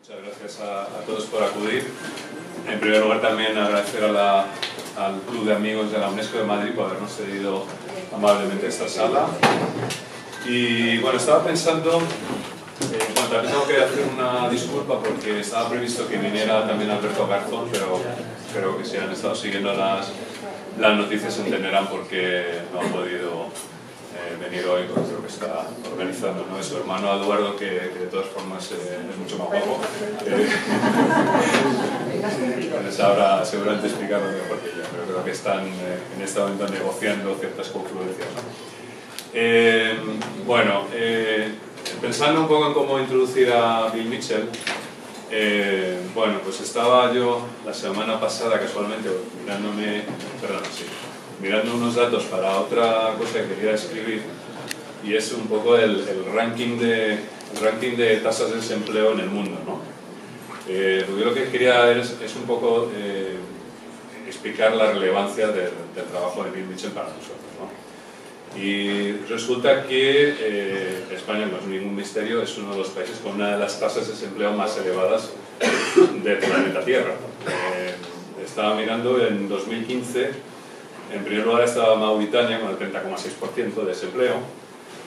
Muchas gracias a todos por acudir. En primer lugar, también agradecer al Club de Amigos de la UNESCO de Madrid por habernos cedido amablemente esta sala. Y bueno, estaba pensando, bueno, también tengo que hacer una disculpa porque estaba previsto que viniera también Alberto Garzón, pero creo que si han estado siguiendo las noticias entenderán por qué no han podido venir hoy, porque creo que está organizando, ¿no? Es su hermano Eduardo, que de todas formas es mucho más guapo. Les habrá seguramente explicado mejor que yo, pero creo que están en este momento negociando ciertas confluencias, ¿no? Bueno, pensando un poco en cómo introducir a Bill Mitchell, bueno, pues estaba yo la semana pasada casualmente mirando unos datos para otra cosa que quería escribir, y es un poco el ranking de tasas de desempleo en el mundo, ¿no? Yo lo que quería es un poco explicar la relevancia del trabajo de Bill Mitchell para nosotros, ¿no? Y resulta que España, no es ningún misterio, es uno de los países con una de las tasas de desempleo más elevadas del planeta Tierra. Estaba mirando en 2015. En primer lugar estaba Mauritania con el 30,6% de desempleo,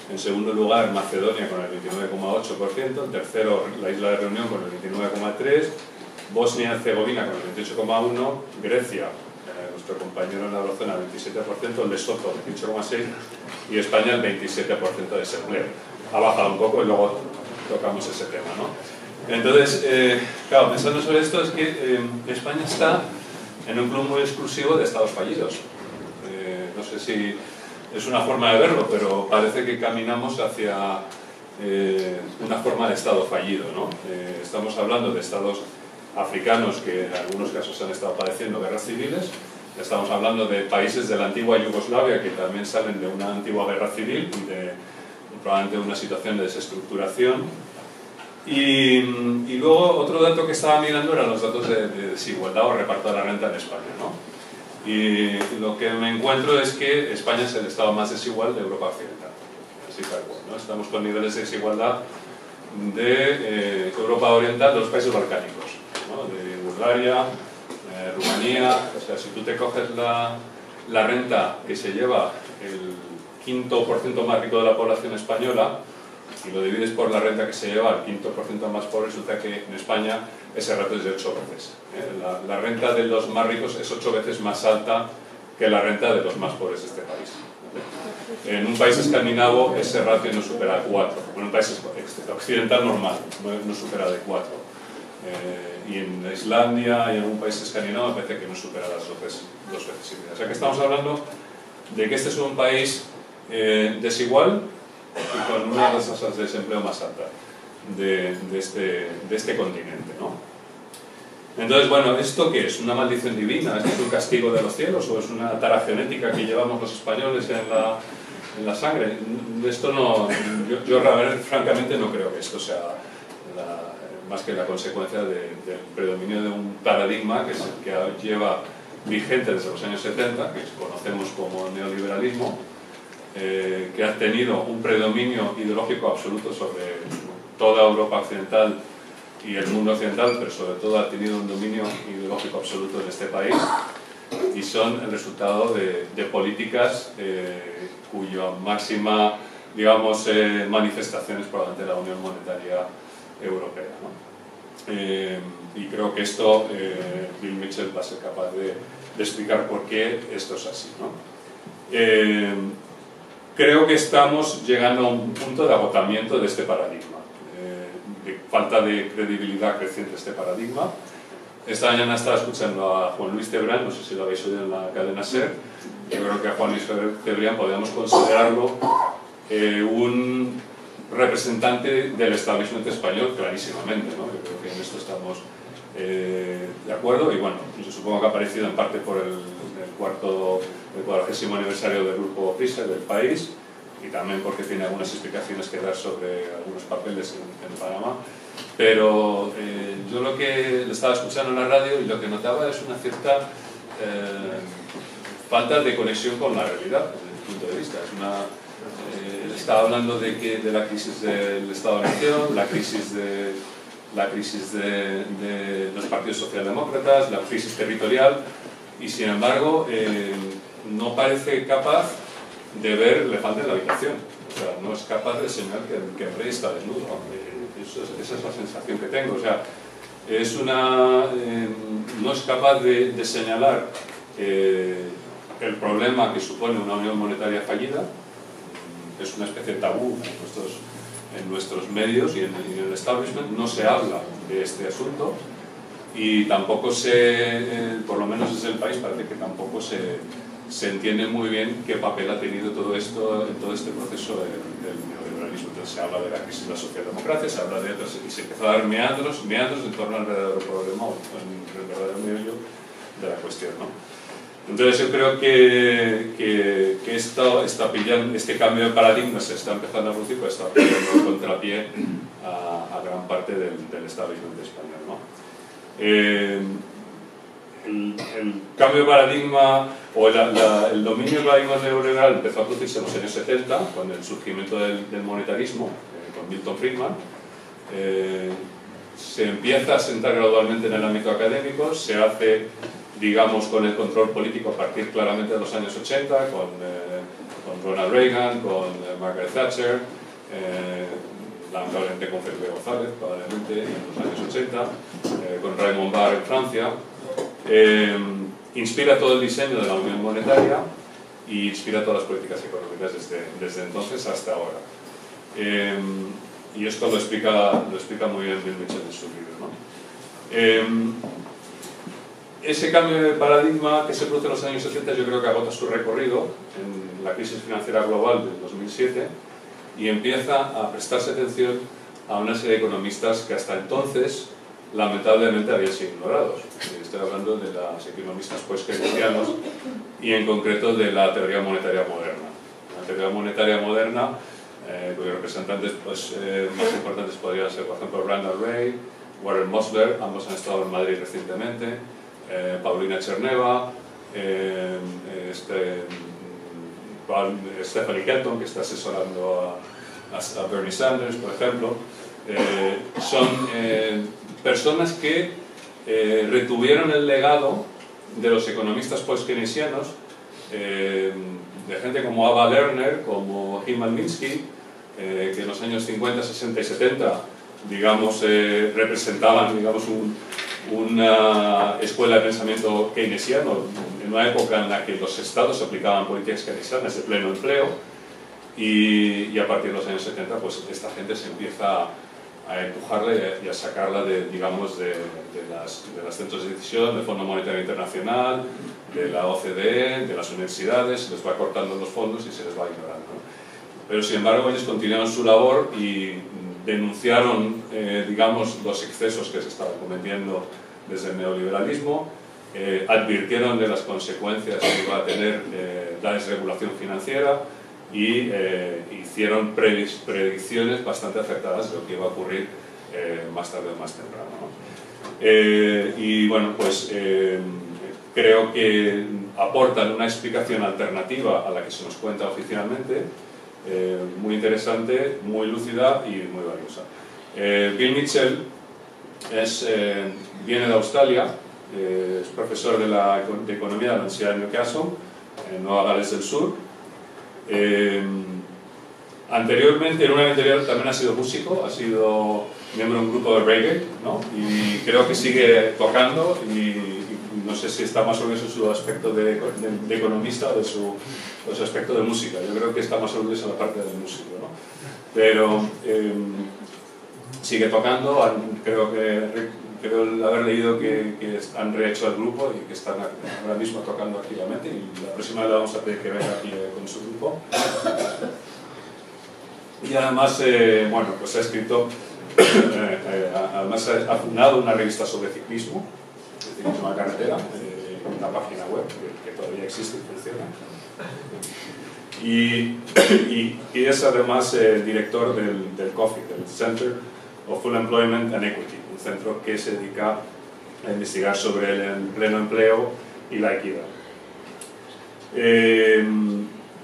en segundo lugar Macedonia con el 29,8%, en tercero la isla de Reunión con el 29,3%, Bosnia y Herzegovina con el 28,1%, Grecia, nuestro compañero en la eurozona, el 27%, el Lesoto el 18,6% y España el 27% de desempleo. Ha bajado un poco y luego tocamos ese tema, ¿no? Entonces, claro, pensando sobre esto, es que España está en un club muy exclusivo de estados fallidos. No sé si es una forma de verlo, pero parece que caminamos hacia una forma de estado fallido, ¿no? Estamos hablando de estados africanos que en algunos casos han estado padeciendo guerras civiles, estamos hablando de países de la antigua Yugoslavia que también salen de una antigua guerra civil y de probablemente una situación de desestructuración. Y luego otro dato que estaba mirando eran los datos de desigualdad o reparto de la renta en España, ¿no? Y lo que me encuentro es que España es el estado más desigual de Europa Occidental, así tal cual, ¿no? Estamos con niveles de desigualdad de Europa Oriental, de los países balcánicos, ¿no? De Bulgaria, Rumanía. O sea, si tú te coges la renta que se lleva el 5% más rico de la población española y lo divides por la renta que se lleva el 5% más pobre, resulta que en España ese ratio es de 8 veces. La renta de los más ricos es 8 veces más alta que la renta de los más pobres de este país. En un país escandinavo ese ratio no supera 4. En un país occidental normal no supera de 4. Y en Islandia y en algún país escandinavo me parece que no supera las 2 veces. O sea que estamos hablando de que este es un país desigual y con una de las tasas de desempleo más altas de este continente, ¿no? Entonces, bueno, ¿esto qué es? ¿Una maldición divina? ¿Esto es un castigo de los cielos? ¿O es una tara genética que llevamos los españoles en la sangre? Esto no, yo francamente no creo que esto sea más que la consecuencia del predominio de un paradigma que es el que lleva vigente desde los años 70, que conocemos como neoliberalismo, que ha tenido un predominio ideológico absoluto sobre toda Europa occidental y el mundo occidental, pero sobre todo ha tenido un dominio ideológico absoluto en este país, y son el resultado de políticas cuya máxima, digamos, manifestación es probablemente la Unión Monetaria Europea, ¿no? Y creo que esto Bill Mitchell va a ser capaz de explicar por qué esto es así, ¿no? Creo que estamos llegando a un punto de agotamiento de este paradigma, de falta de credibilidad creciente de este paradigma. Esta mañana estaba escuchando a Juan Luis Cebrián, no sé si lo habéis oído en la cadena SER. Yo creo que a Juan Luis Cebrián podríamos considerarlo un representante del establishment español clarísimamente, ¿no? Yo creo que en esto estamos de acuerdo, y bueno, yo supongo que ha aparecido en parte por el 40º aniversario del grupo PRISA del país, y también porque tiene algunas explicaciones que dar sobre algunos papeles en Panamá. Pero yo lo que le estaba escuchando en la radio y lo que notaba es una cierta falta de conexión con la realidad desde mi punto de vista. Estaba hablando de la crisis del Estado-Nación, la crisis la crisis de los partidos socialdemócratas, la crisis territorial, y sin embargo no parece capaz de ver el elefante en la habitación. O sea, no es capaz de señalar que el rey está desnudo. Esa es la sensación que tengo. O sea, no es capaz de señalar el problema que supone una unión monetaria fallida. Es una especie de tabú en nuestros medios y en el establishment. No se habla de este asunto y tampoco por lo menos desde el país, parece que tampoco se entiende muy bien qué papel ha tenido todo esto en todo este proceso del neoliberalismo. Entonces se habla de la crisis de la socialdemocracia, se habla de otras, y se empezó a dar meandros en torno al verdadero problema, o el verdadero meollo de la cuestión, ¿no? Entonces yo creo que este cambio de paradigma se está empezando a producir, pues está poniendo contrapié a gran parte del establishment español, ¿no? El cambio de paradigma o el dominio del paradigma neoliberal empezó a producirse en los años 70 con el surgimiento del monetarismo, con Milton Friedman. Se empieza a sentar gradualmente en el ámbito académico, se hace, digamos, con el control político a partir claramente de los años 80, con Ronald Reagan, con Margaret Thatcher, lamentablemente con Felipe González, probablemente en los años 80, con Raymond Barre en Francia. Inspira todo el diseño de la Unión Monetaria y inspira todas las políticas económicas desde entonces hasta ahora. Y esto lo explica muy bien Bill Mitchell en su libro, ¿no? Ese cambio de paradigma que se produce en los años 70 yo creo que agota su recorrido en la crisis financiera global del 2007 y empieza a prestarse atención a una serie de economistas que hasta entonces lamentablemente habían sido ignorados. Estoy hablando de los economistas post-keynesianos y en concreto de la teoría monetaria moderna. La teoría monetaria moderna, cuyos representantes más importantes podrían ser, por ejemplo, Randall Wright, Warren Mosler, ambos han estado en Madrid recientemente, Paulina Cherneva, Stephanie Kelton, que está asesorando a Bernie Sanders, por ejemplo. Son personas que retuvieron el legado de los economistas post-keynesianos, de gente como Ava Lerner, como Hyman Minsky, que en los años 50, 60 y 70, digamos, representaban, digamos, una escuela de pensamiento keynesiano en una época en la que los estados aplicaban políticas keynesianas de pleno empleo y a partir de los años 70 pues esta gente se empieza a empujarla y a sacarla digamos, de los centros de decisión, del Fondo Monetario Internacional, de la OCDE, de las universidades, se les va cortando los fondos y se les va ignorando, ¿no? Pero sin embargo ellos continuaron su labor y denunciaron, digamos, los excesos que se estaban cometiendo desde el neoliberalismo, advirtieron de las consecuencias que iba a tener la desregulación financiera y hicieron predicciones bastante acertadas de lo que iba a ocurrir más tarde o más temprano, ¿no? Y bueno, pues creo que aportan una explicación alternativa a la que se nos cuenta oficialmente, muy interesante, muy lúcida y muy valiosa. Bill Mitchell viene de Australia, es profesor de Economía de la Universidad de Newcastle, en Nueva Gales del Sur. Anteriormente, en una vida anterior, también ha sido músico, ha sido miembro de un grupo de reggae, ¿no? Y creo que sigue tocando y no sé si está más orgulloso de su aspecto de economista o de su aspecto de música. Yo creo que está más orgulloso de la parte del músico, ¿no? Pero sigue tocando, creo haber leído que han rehecho el grupo y que están ahora mismo tocando activamente y la próxima vez le vamos a pedir que venga aquí con su grupo. Y además, bueno, pues ha escrito, además ha fundado una revista sobre ciclismo a carretera, una página web que todavía existe y funciona. Y es además director del COFI, del Center of Full Employment and Equity, un centro que se dedica a investigar sobre el pleno empleo y la equidad.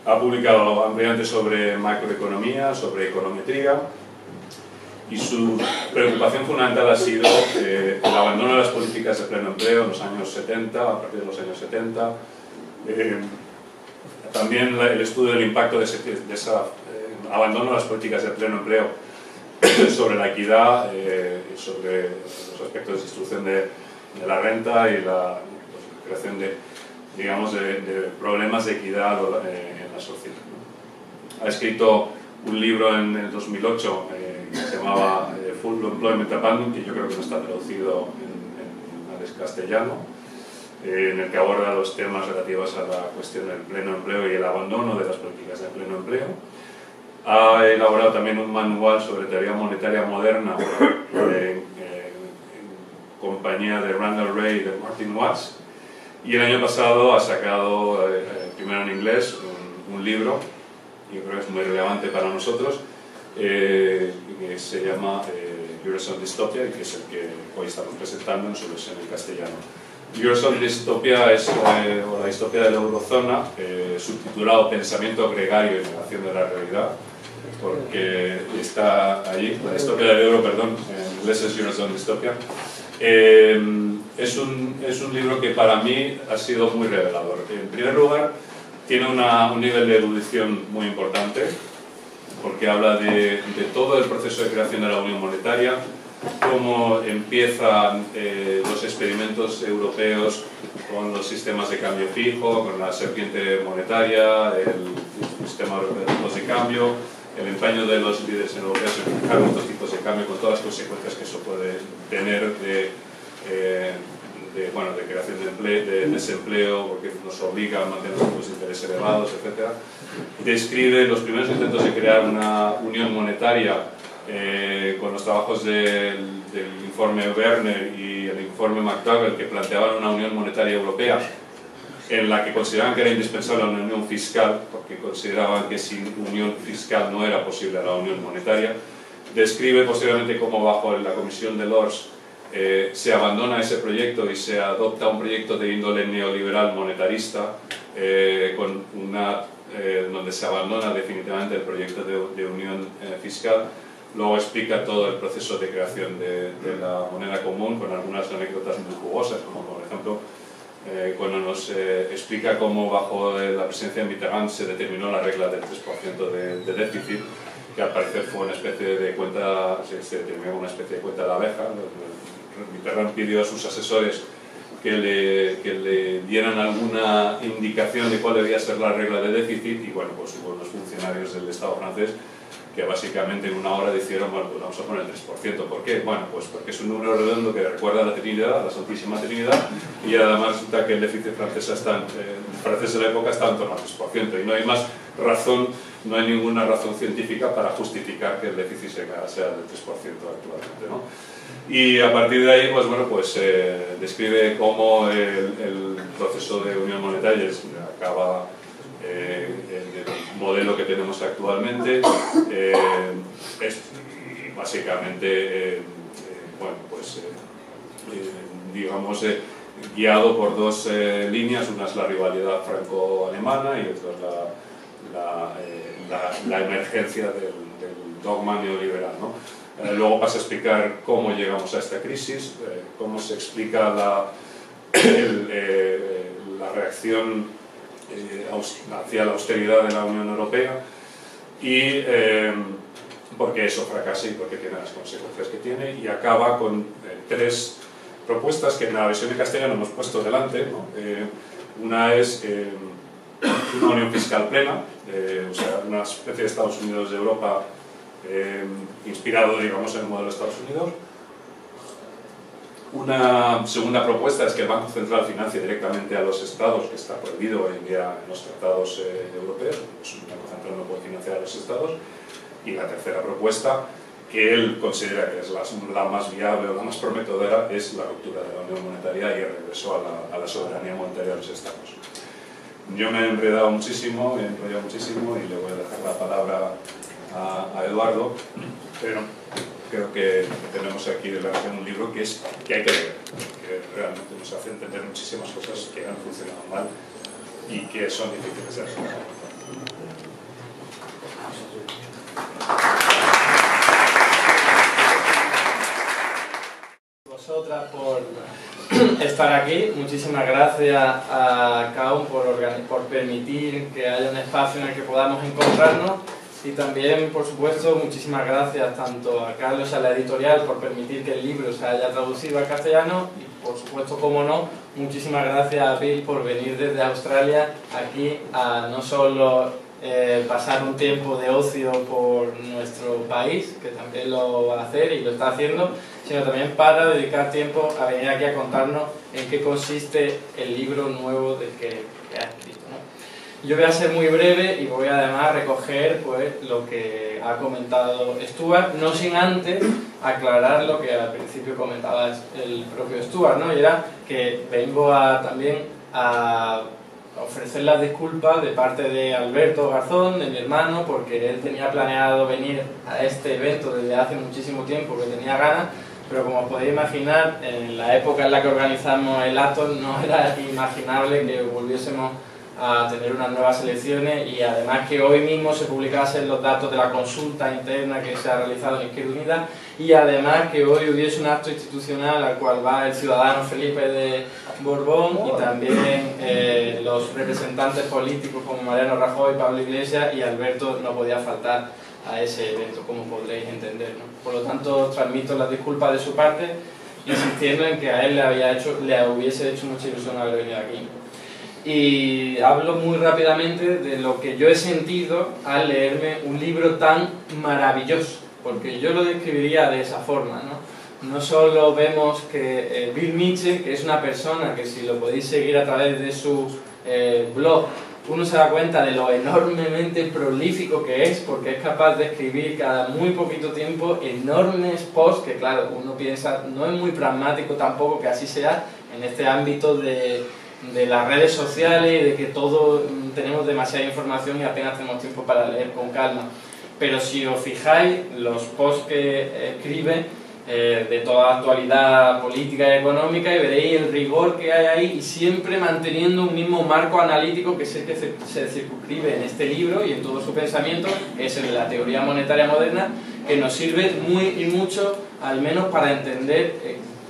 Ha publicado ampliamente sobre macroeconomía, sobre econometría y su preocupación fundamental ha sido el abandono de las políticas de pleno empleo en los años 70, a partir de los años 70, también el estudio del impacto de ese abandono de las políticas de pleno empleo sobre la equidad, sobre los aspectos de distribución de la renta y la creación de, digamos, de problemas de equidad en la sociedad. Ha escrito un libro en el 2008 que se llamaba Full Employment Abandonment, que yo creo que no está traducido al castellano, en el que aborda los temas relativos a la cuestión del pleno empleo y el abandono de las políticas de pleno empleo. Ha elaborado también un manual sobre teoría monetaria moderna en compañía de Randall Wray y de Martin Watts, y el año pasado ha sacado, primero en inglés, un libro, y yo creo que es muy relevante para nosotros, que se llama Distopía, y que es el que hoy estamos presentando en su versión en castellano. Distopía es la distopía de la eurozona, subtitulado Pensamiento gregario y negación de la realidad, porque está allí, la distopía del euro, perdón, en inglés es Eurozone Dystopia. Es un libro que para mí ha sido muy revelador. En primer lugar, tiene un nivel de erudición muy importante, porque habla de todo el proceso de creación de la Unión Monetaria, cómo empiezan los experimentos europeos con los sistemas de cambio fijo, con la serpiente monetaria, el sistema europeo de tipos de cambio, el empeño de los líderes europeos en fijar estos tipos de cambio con todas las consecuencias que eso puede tener de creación de empleo, de desempleo, porque nos obliga a mantener los tipos de interés elevados, etc. Describe los primeros intentos de crear una unión monetaria con los trabajos del informe Werner y el informe McDougall, que planteaban una unión monetaria europea en la que consideraban que era indispensable una unión fiscal, porque consideraban que sin unión fiscal no era posible la unión monetaria. Describe posteriormente cómo bajo la Comisión de Lors se abandona ese proyecto y se adopta un proyecto de índole neoliberal monetarista, donde se abandona definitivamente el proyecto de unión fiscal. Luego explica todo el proceso de creación de la moneda común, con algunas anécdotas muy jugosas, como por ejemplo cuando nos explica cómo bajo la presidencia de Mitterrand se determinó la regla del 3% de déficit, que al parecer fue una especie de cuenta, se determinó una especie de cuenta de la abeja. Mitterrand pidió a sus asesores que le dieran alguna indicación de cuál debía ser la regla de déficit, y bueno, pues hubo unos funcionarios del Estado francés que básicamente en una hora dijeron, bueno, pues vamos a poner el 3%. ¿Por qué? Bueno, pues porque es un número redondo que recuerda a la Trinidad, a la Santísima Trinidad, y además resulta que el déficit francés de la época está en torno al 3%, y no hay más razón, no hay ninguna razón científica para justificar que el déficit sea del 3% actualmente, ¿no? Y a partir de ahí, pues bueno, pues describe cómo el proceso de unión monetaria acaba el modelo que tenemos actualmente, es básicamente bueno, pues, digamos, guiado por dos líneas. Una es la rivalidad franco-alemana y otra es la emergencia del dogma neoliberal, ¿no? Luego pasa a explicar cómo llegamos a esta crisis, cómo se explica la reacción hacia la austeridad de la Unión Europea y por qué eso fracasa y por qué tiene las consecuencias que tiene, y acaba con tres propuestas que en la versión en castellano hemos puesto delante, ¿no? Una es una unión fiscal plena, o sea, una especie de Estados Unidos de Europa inspirado, digamos, en el modelo de Estados Unidos. Una segunda propuesta es que el Banco Central financie directamente a los estados, que está prohibido hoy en día en los tratados europeos. El Banco Central no puede financiar a los estados. Y la tercera propuesta, que él considera que es la más viable o la más prometedora, es la ruptura de la Unión Monetaria y el regreso a la soberanía monetaria de los estados. Yo me he enrollado muchísimo y le voy a dejar la palabra a Eduardo, pero creo que tenemos aquí delante un libro que hay que leer, que realmente nos hace entender muchísimas cosas que han funcionado mal y que son difíciles de resolver. estar aquí. Muchísimas gracias a Kaun por permitir que haya un espacio en el que podamos encontrarnos, y también, por supuesto, muchísimas gracias tanto a Carlos, a la editorial, por permitir que el libro se haya traducido al castellano, y por supuesto, como no, muchísimas gracias a Bill por venir desde Australia aquí a no solo pasar un tiempo de ocio por nuestro país, que también lo va a hacer y lo está haciendo, sino también para dedicar tiempo a venir aquí a contarnos en qué consiste el libro nuevo del que ha escrito, ¿no? Yo voy a ser muy breve y voy además a recoger pues, lo que ha comentado Stuart, no sin antes aclarar lo que al principio comentaba el propio Stuart, ¿no? Y era que vengo también a ofrecer las disculpas de parte de Alberto Garzón, de mi hermano, porque él tenía planeado venir a este evento desde hace muchísimo tiempo, que tenía ganas, pero como os podéis imaginar, en la época en la que organizamos el acto no era imaginable que volviésemos a tener unas nuevas elecciones, y además que hoy mismo se publicasen los datos de la consulta interna que se ha realizado en Izquierda Unida, y además que hoy hubiese un acto institucional al cual va el ciudadano Felipe de Borbón, y también los representantes políticos como Mariano Rajoy, Pablo Iglesias, y Alberto no podía faltar a ese evento, como podréis entender, ¿no? Por lo tanto, transmito las disculpas de su parte, insistiendo en que a él le hubiese hecho mucha ilusión haber venido aquí. Y hablo muy rápidamente de lo que yo he sentido al leerme un libro tan maravilloso, porque yo lo describiría de esa forma, ¿no? No solo vemos que Bill Mitchell, que es una persona que, si lo podéis seguir a través de su blog, uno se da cuenta de lo enormemente prolífico que es, porque es capaz de escribir cada muy poquito tiempo enormes posts, que claro, uno piensa, no es muy pragmático tampoco que así sea en este ámbito de las redes sociales y de que todos tenemos demasiada información y apenas tenemos tiempo para leer con calma. Pero si os fijáis, los posts que escribe de toda actualidad política y económica, y veréis el rigor que hay ahí, y siempre manteniendo un mismo marco analítico que es el que se circunscribe en este libro y en todo su pensamiento, que es el de la teoría monetaria moderna, que nos sirve muy y mucho, al menos para entender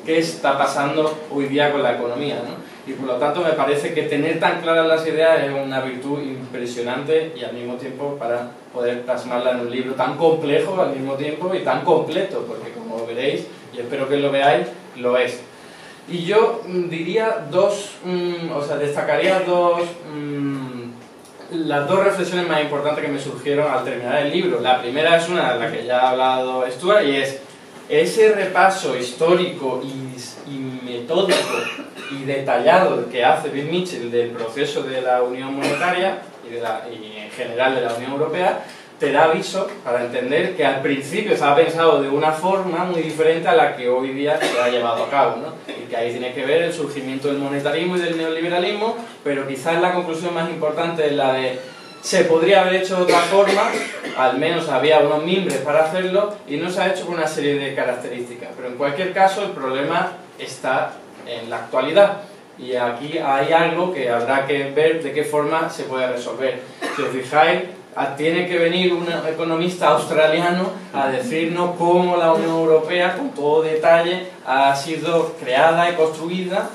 qué está pasando hoy día con la economía, ¿no? Y por lo tanto me parece que tener tan claras las ideas es una virtud impresionante, y al mismo tiempo para poder plasmarla en un libro tan complejo al mismo tiempo y tan completo, porque como veréis, y espero que lo veáis, lo es. Y yo diría destacaría las dos reflexiones más importantes que me surgieron al terminar el libro. La primera es una de la que ya ha hablado Stuart, y es ese repaso histórico y metódico y detallado que hace Bill Mitchell del proceso de la Unión Monetaria y en general de la Unión Europea, te da aviso para entender que al principio estaba pensado de una forma muy diferente a la que hoy día se ha llevado a cabo, ¿no? Y que ahí tiene que ver el surgimiento del monetarismo y del neoliberalismo, pero quizás la conclusión más importante es la de se podría haber hecho de otra forma, al menos había unos mimbres para hacerlo, y no se ha hecho con una serie de características. Pero en cualquier caso el problema está en la actualidad, y aquí hay algo que habrá que ver de qué forma se puede resolver. Si os fijáis, tiene que venir un economista australiano a decirnos cómo la Unión Europea, con todo detalle, ha sido creada y construida,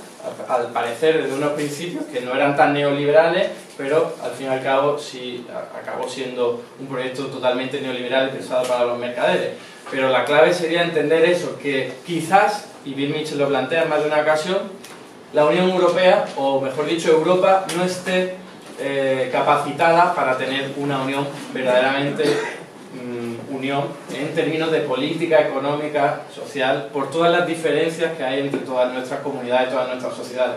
al parecer desde unos principios que no eran tan neoliberales, pero al fin y al cabo sí acabó siendo un proyecto totalmente neoliberal y pensado para los mercaderes. Pero la clave sería entender eso, que quizás, y Bill Mitchell lo plantea en más de una ocasión, la Unión Europea, o mejor dicho Europa, no esté capacitada para tener una unión verdaderamente unión en términos de política económica, social, por todas las diferencias que hay entre todas nuestras comunidades, todas nuestras sociedades.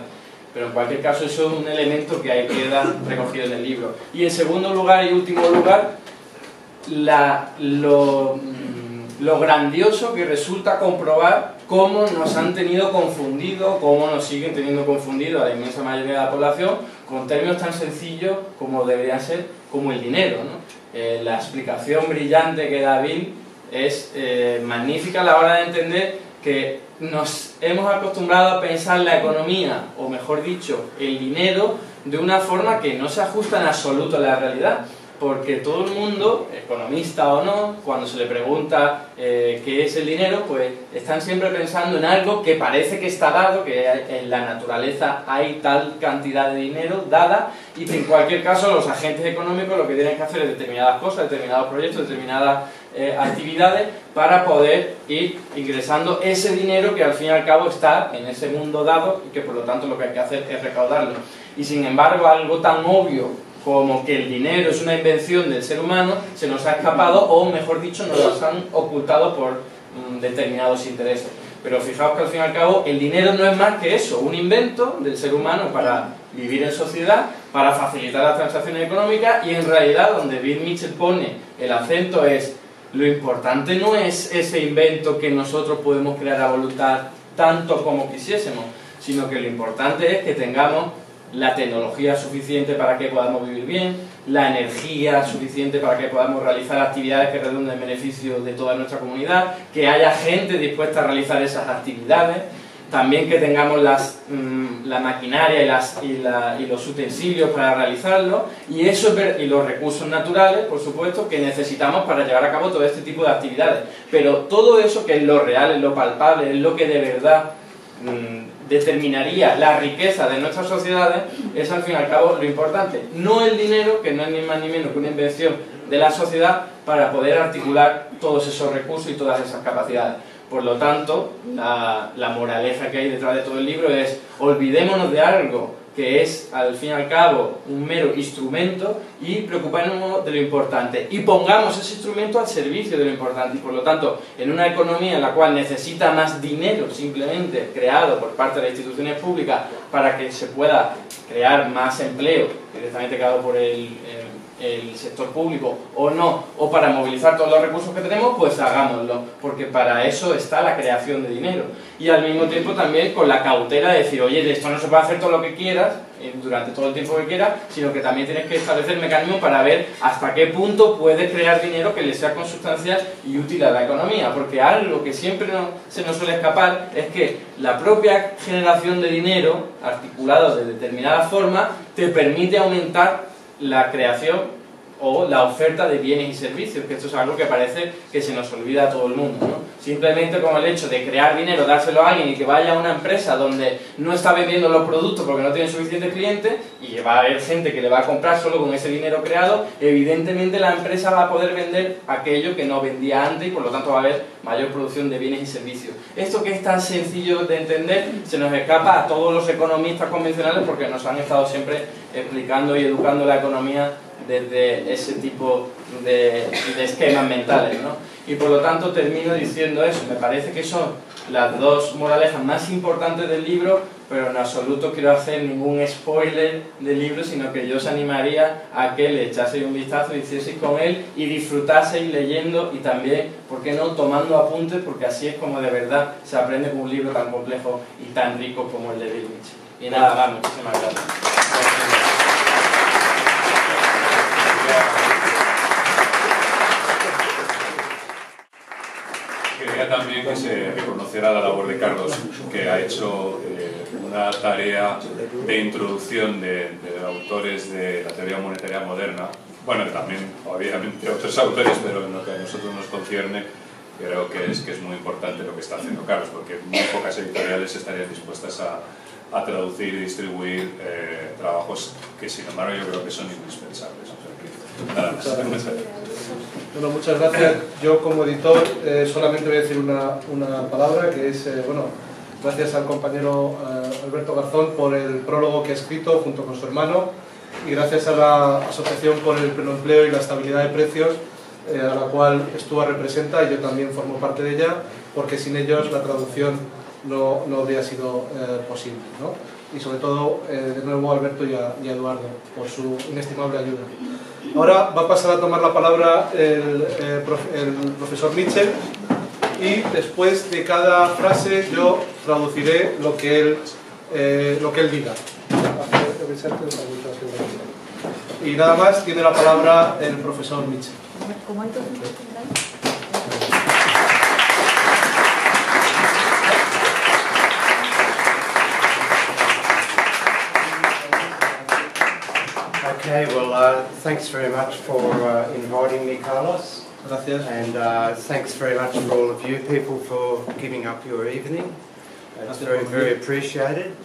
Pero en cualquier caso eso es un elemento que ahí queda recogido en el libro. Y en segundo lugar y último lugar, lo grandioso que resulta comprobar cómo nos han tenido confundido, cómo nos siguen teniendo confundido a la inmensa mayoría de la población con términos tan sencillos como deberían ser, como el dinero, ¿no? La explicación brillante que da Bill es magnífica a la hora de entender que nos hemos acostumbrado a pensar la economía, o mejor dicho, el dinero, de una forma que no se ajusta en absoluto a la realidad. porque todo el mundo, economista o no, cuando se le pregunta qué es el dinero, pues están siempre pensando en algo que parece que está dado, que en la naturaleza hay tal cantidad de dinero dada, y que en cualquier caso los agentes económicos lo que tienen que hacer es determinadas cosas, determinados proyectos, determinadas actividades para poder ir ingresando ese dinero que al fin y al cabo está en ese mundo dado y que por lo tanto lo que hay que hacer es recaudarlo. Y sin embargo algo tan obvio como que el dinero es una invención del ser humano se nos ha escapado, o mejor dicho nos lo han ocultado por determinados intereses. Pero fijaos que al fin y al cabo el dinero no es más que eso, un invento del ser humano para vivir en sociedad, para facilitar las transacciones económicas, y en realidad donde Bill Mitchell pone el acento es: lo importante no es ese invento que nosotros podemos crear a voluntad tanto como quisiésemos, sino que lo importante es que tengamos la tecnología suficiente para que podamos vivir bien, la energía suficiente para que podamos realizar actividades que redunden en beneficio de toda nuestra comunidad, que haya gente dispuesta a realizar esas actividades, también que tengamos la maquinaria y los utensilios para realizarlo, y los recursos naturales, por supuesto, que necesitamos para llevar a cabo todo este tipo de actividades. Pero todo eso, que es lo real, es lo palpable, es lo que de verdad determinaría la riqueza de nuestras sociedades, es al fin y al cabo lo importante. No el dinero, que no es ni más ni menos que una invención de la sociedad para poder articular todos esos recursos y todas esas capacidades. Por lo tanto, la moraleja que hay detrás de todo el libro es: olvidémonos de algo que es al fin y al cabo un mero instrumento y preocupémonos de lo importante, y pongamos ese instrumento al servicio de lo importante. Y por lo tanto, en una economía en la cual necesita más dinero simplemente creado por parte de las instituciones públicas para que se pueda crear más empleo directamente creado por el sector público o no, o para movilizar todos los recursos que tenemos, pues hagámoslo, porque para eso está la creación de dinero. Y al mismo tiempo también con la cautela de decir: oye, de esto no se puede hacer todo lo que quieras durante todo el tiempo que quieras, sino que también tienes que establecer mecanismos para ver hasta qué punto puedes crear dinero que le sea consustancial y útil a la economía, porque algo que siempre se nos suele escapar es que la propia generación de dinero articulado de determinada forma te permite aumentar la creación o la oferta de bienes y servicios, que esto es algo que parece que se nos olvida a todo el mundo, ¿no? Simplemente como el hecho de crear dinero, dárselo a alguien y que vaya a una empresa donde no está vendiendo los productos porque no tiene suficientes clientes, y va a haber gente que le va a comprar solo con ese dinero creado, evidentemente la empresa va a poder vender aquello que no vendía antes, y por lo tanto va a haber mayor producción de bienes y servicios. Esto, que es tan sencillo de entender, se nos escapa a todos los economistas convencionales, porque nos han estado siempre explicando y educando la economía desde ese tipo de esquemas mentales, ¿no? Y por lo tanto termino diciendo eso. Me parece que son las dos moralejas más importantes del libro, pero en absoluto quiero hacer ningún spoiler del libro, sino que yo os animaría a que le echaseis un vistazo, hicieseis con él y disfrutaseis leyendo, y también, ¿por qué no?, tomando apuntes, porque así es como de verdad se aprende con un libro tan complejo y tan rico como el de Bill Mitchell. Y nada más, muchísimas gracias. Quería también que se reconociera la labor de Carlos, que ha hecho una tarea de introducción de autores de la teoría monetaria moderna, bueno, también obviamente otros autores, pero en lo que a nosotros nos concierne creo que es muy importante lo que está haciendo Carlos, porque muy pocas editoriales estarían dispuestas a traducir y distribuir trabajos que, sin embargo, yo creo que son indispensables. O sea, que, nada más. Bueno, muchas gracias. Yo, como editor, solamente voy a decir una palabra, que es, bueno, gracias al compañero Alberto Garzón por el prólogo que ha escrito junto con su hermano, y gracias a la Asociación por el Pleno Empleo y la Estabilidad de Precios, a la cual Stuart representa, y yo también formo parte de ella, porque sin ellos la traducción no habría sido posible, ¿no? Y sobre todo, de nuevo, a Alberto y a Eduardo por su inestimable ayuda. Ahora va a pasar a tomar la palabra el profesor Mitchell, y después de cada frase yo traduciré lo que él diga. Y nada más, tiene la palabra el profesor Mitchell. Okay, well, thanks very much for inviting me, Carlos. Gracias. And thanks very much for all of you people for giving up your evening. It's very appreciated.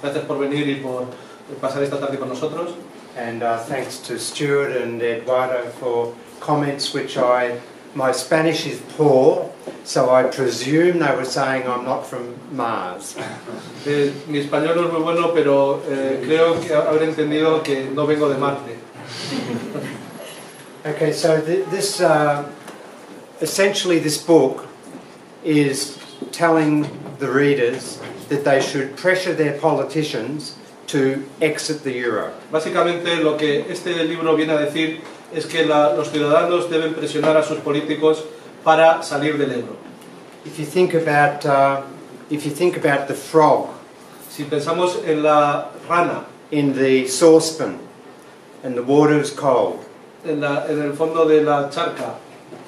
Gracias por venir y por pasar esta tarde con nosotros. And thanks to Stuart and Eduardo for comments which my Spanish is poor, so I presume they were saying I'm not from Mars. Mi español no es muy bueno, pero creo que habré entendido que no vengo de Marte. Okay, so this essentially this book is telling the readers that they should pressure their politicians to exit the euro. Básicamente lo que este libro viene a decir es que los ciudadanos deben presionar a sus políticos para salir del euro. If you think about the frog, si pensamos en la rana, in the saucepan, and the water is cold, en el fondo de la charca,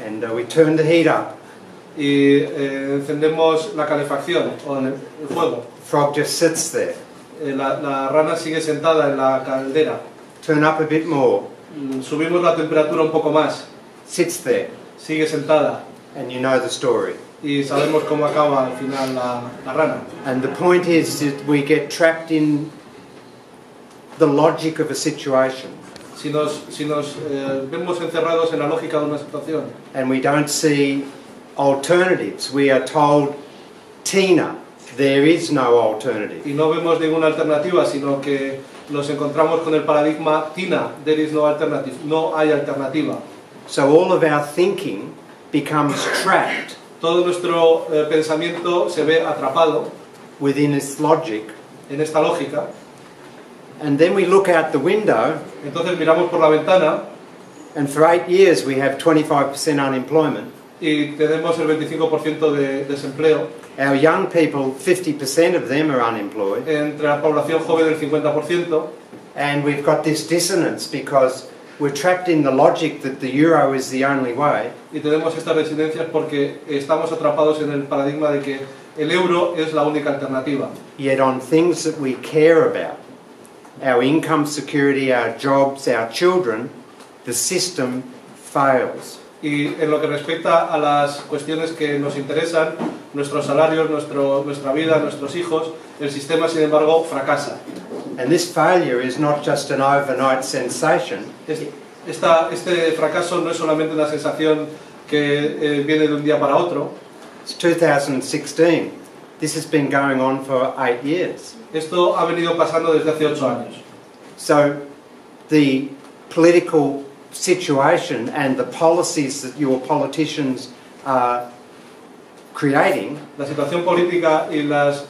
and we turn the heat up, y encendemos la calefacción o el fuego. The frog just sits there. La rana sigue sentada en la caldera. Turn up a bit more. Subimos la temperatura un poco más. Sits there. Sigue sentada. And you know the story. Y sabemos cómo acaba al final la rana. And the point is that we get trapped in the logic of a situation. Si nos vemos encerrados en la lógica de una situación. And we don't see alternatives. We are told, Tina, there is no alternative. Y no vemos ninguna alternativa, sino que nos encontramos con el paradigma Tina, there is no alternative, no hay alternativa. So all of our thinking becomes trapped. Todo nuestro pensamiento se ve atrapado within this logic. En esta lógica. And then we look out the window. Entonces miramos por la ventana. And for 8 years we have 25% unemployment. Y tenemos el 25% de desempleo. Our young people, 50% of them are unemployed. Entre la población joven el 50%. And we've got this dissonance because we're trapped in the logic that the euro is the only way. Y tenemos estas residencias porque estamos atrapados en el paradigma de que el euro es la única alternativa. Yet on things that we care about, our income security, our jobs, our children, the system fails. Y en lo que respecta a las cuestiones que nos interesan, nuestros salarios, nuestra vida, nuestros hijos, el sistema, sin embargo, fracasa. And this failure is not just an overnight sensation. Este fracaso no es solamente una sensación que viene de un día para otro. It's 2016. This has been going on for 8 years. Esto ha venido pasando desde hace 8 años. So the political situation and the policies that your politicians are creating, la situación política y las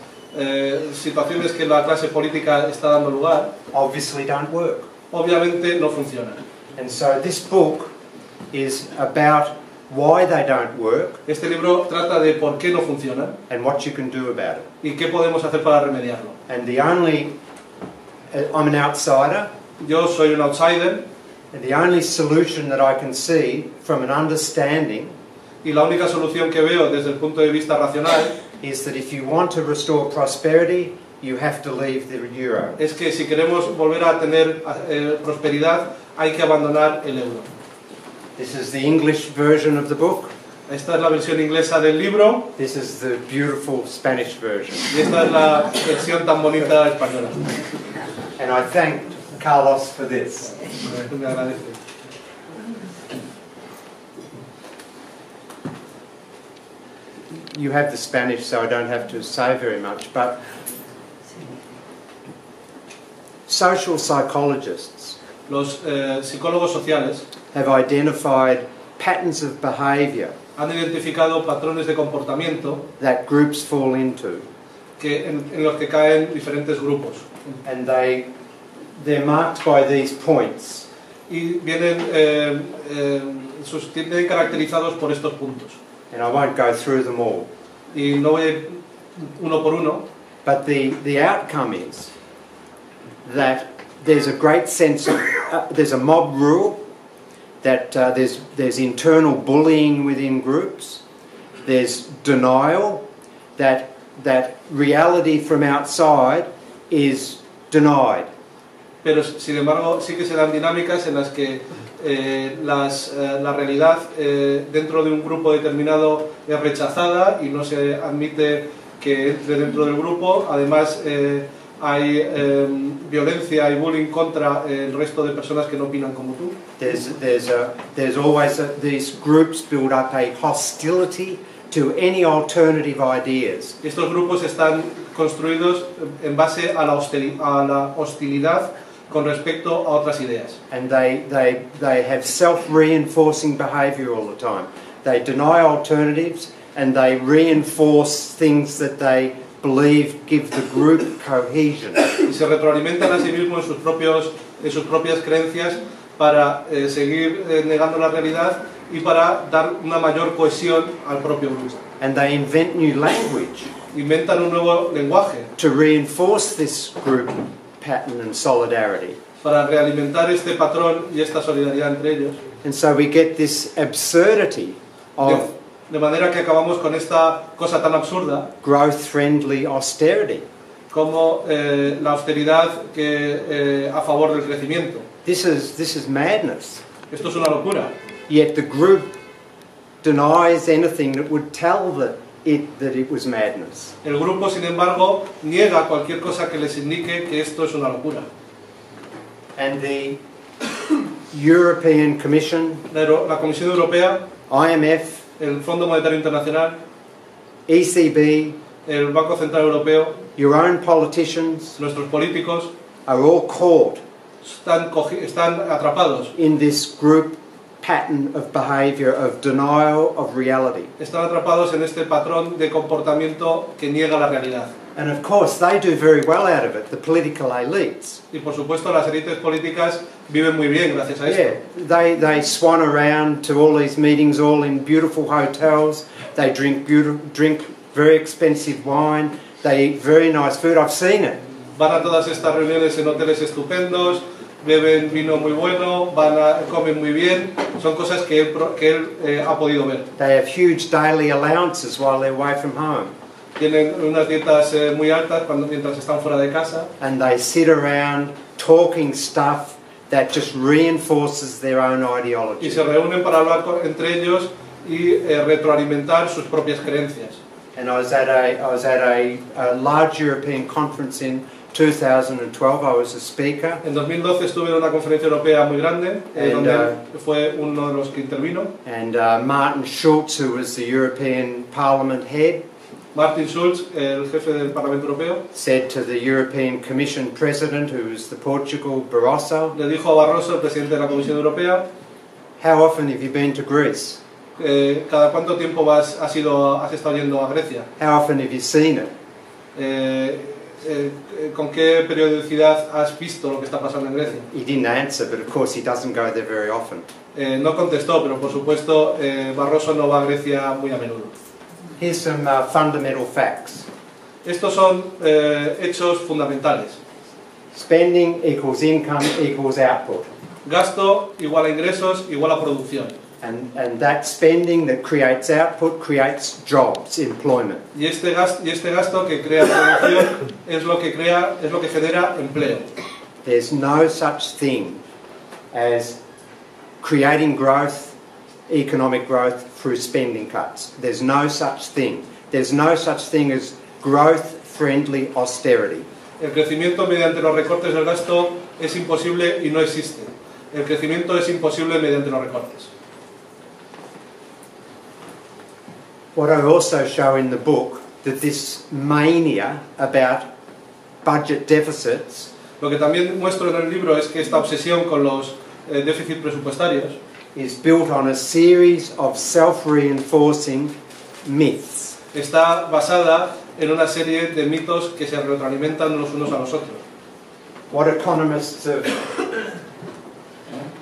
situaciones que la clase política está dando lugar, obviously don't work. Obviamente no funcionan. And so this book is about why they don't work. Este libro trata de por qué no funcionan. And what you can do about it. Y qué podemos hacer para remediarlo. And I'm an outsider. Yo soy un outsider. And the only solution that I can see from an understanding, y la única solución que veo desde el punto de vista racional, is that if you want to restore prosperity, you have to leave the euro. Es que si queremos volver a tener prosperidad, hay que abandonar el euro. This is the English version of the book. Esta es la versión inglesa del libro. This is the beautiful Spanish version. Y esta es la versión tan bonita española. And I thank Carlos for this. Me agradece. You have the Spanish, so I don't have to say very much, but social psychologists los psicólogos sociales have identified patterns of behaviour han identificado patrones de comportamiento that groups fall into. En los que caen diferentes grupos. And they're marked by these points. Y vienen caracterizados por estos puntos. And I won't go through them all. Y no voy uno por uno. But the outcome is that there's a great sense of there's a mob rule, that there's internal bullying within groups, there's denial, that reality from outside is denied. pero sin embargo sí que se dan dinámicas en las que la realidad dentro de un grupo determinado es rechazada y no se admite que entre dentro del grupo. Además hay violencia y bullying contra el resto de personas que no opinan como tú. There's always these groups build up a hostility to any alternative ideas. Estos grupos están construidos en base a la hostilidad con respecto a otras ideas. And they have self-reinforcing behaviour all the time. They deny alternatives and they reinforce things that they believe give the group cohesion. Y se retroalimentan a sí mismos en sus propias creencias para seguir negando la realidad y para dar una mayor cohesión al propio grupo. And they invent new language Inventan un nuevo lenguaje to reinforce this group pattern and solidarity. para realimentar este patrón y esta solidaridad entre ellos. And so we get this absurdity of De manera que acabamos con esta cosa tan absurda growth-friendly austerity. como la austeridad a favor del crecimiento. This is madness. Esto es una locura. Yet the group denies anything that would tell that it was madness. El grupo, sin embargo, niega cualquier cosa que les indique que esto es una locura. And the European Commission, La Comisión Europea, IMF, el Fondo Monetario Internacional, ECB, el Banco Central Europeo, your own politicians nuestros políticos are all caught están atrapados. in this group pattern of behaviour, of denial of reality. Están atrapados en este patrón de comportamiento que niega la realidad. And of course they do very well out of it, the political elites. Y por supuesto las élites políticas viven muy bien gracias a esto. Yeah, they swan around to all these meetings, all in beautiful hotels. They drink very expensive wine. They eat very nice food. I've seen it. Van a todas estas reuniones en hoteles estupendos, beben vino muy bueno, comen muy bien. Son cosas que él ha podido ver. They have huge daily allowances while they're away from home. Tienen unas dietas muy altas mientras están fuera de casa. And they sit around talking stuff that just reinforces their own ideology. Y se reúnen para hablar entre ellos y retroalimentar sus propias creencias. And I was at a large European conference in 2012. I was a speaker. En 2012 estuve en una conferencia europea muy grande, donde fue uno de los que intervino. And Martin Schulz, who was the European Parliament head, Martin Schulz, el jefe del Parlamento Europeo, said to the European Commission President, who was the Portugal Barroso, le dijo a Barroso, el presidente de la Comisión Europea, "How often have you been to Greece? ¿cada cuánto tiempo has estado yendo a Grecia? How often have you seen it?" ¿Con qué periodicidad has visto lo que está pasando en Grecia? He didn't answer, but of course he doesn't go there very often. No contestó, pero por supuesto Barroso no va a Grecia muy a menudo. Here's some fundamental facts. Estos son hechos fundamentales. Spending equals income equals output. Gasto igual a ingresos igual a producción. And that spending that creates output creates jobs, employment. Y este gasto que crea producción es lo que genera empleo. There's no such thing as creating growth, economic growth through spending cuts. There's no such thing. There's no such thing as growth-friendly austerity. El crecimiento mediante los recortes del gasto es imposible y no existe. El crecimiento es imposible mediante los recortes. What I also show in the book, that this mania about budget deficits Lo que también muestro en el libro es que esta obsesión con los déficits presupuestarios is built on a series of self-reinforcing myths. está basada en una serie de mitos que se retroalimentan los unos a los otros.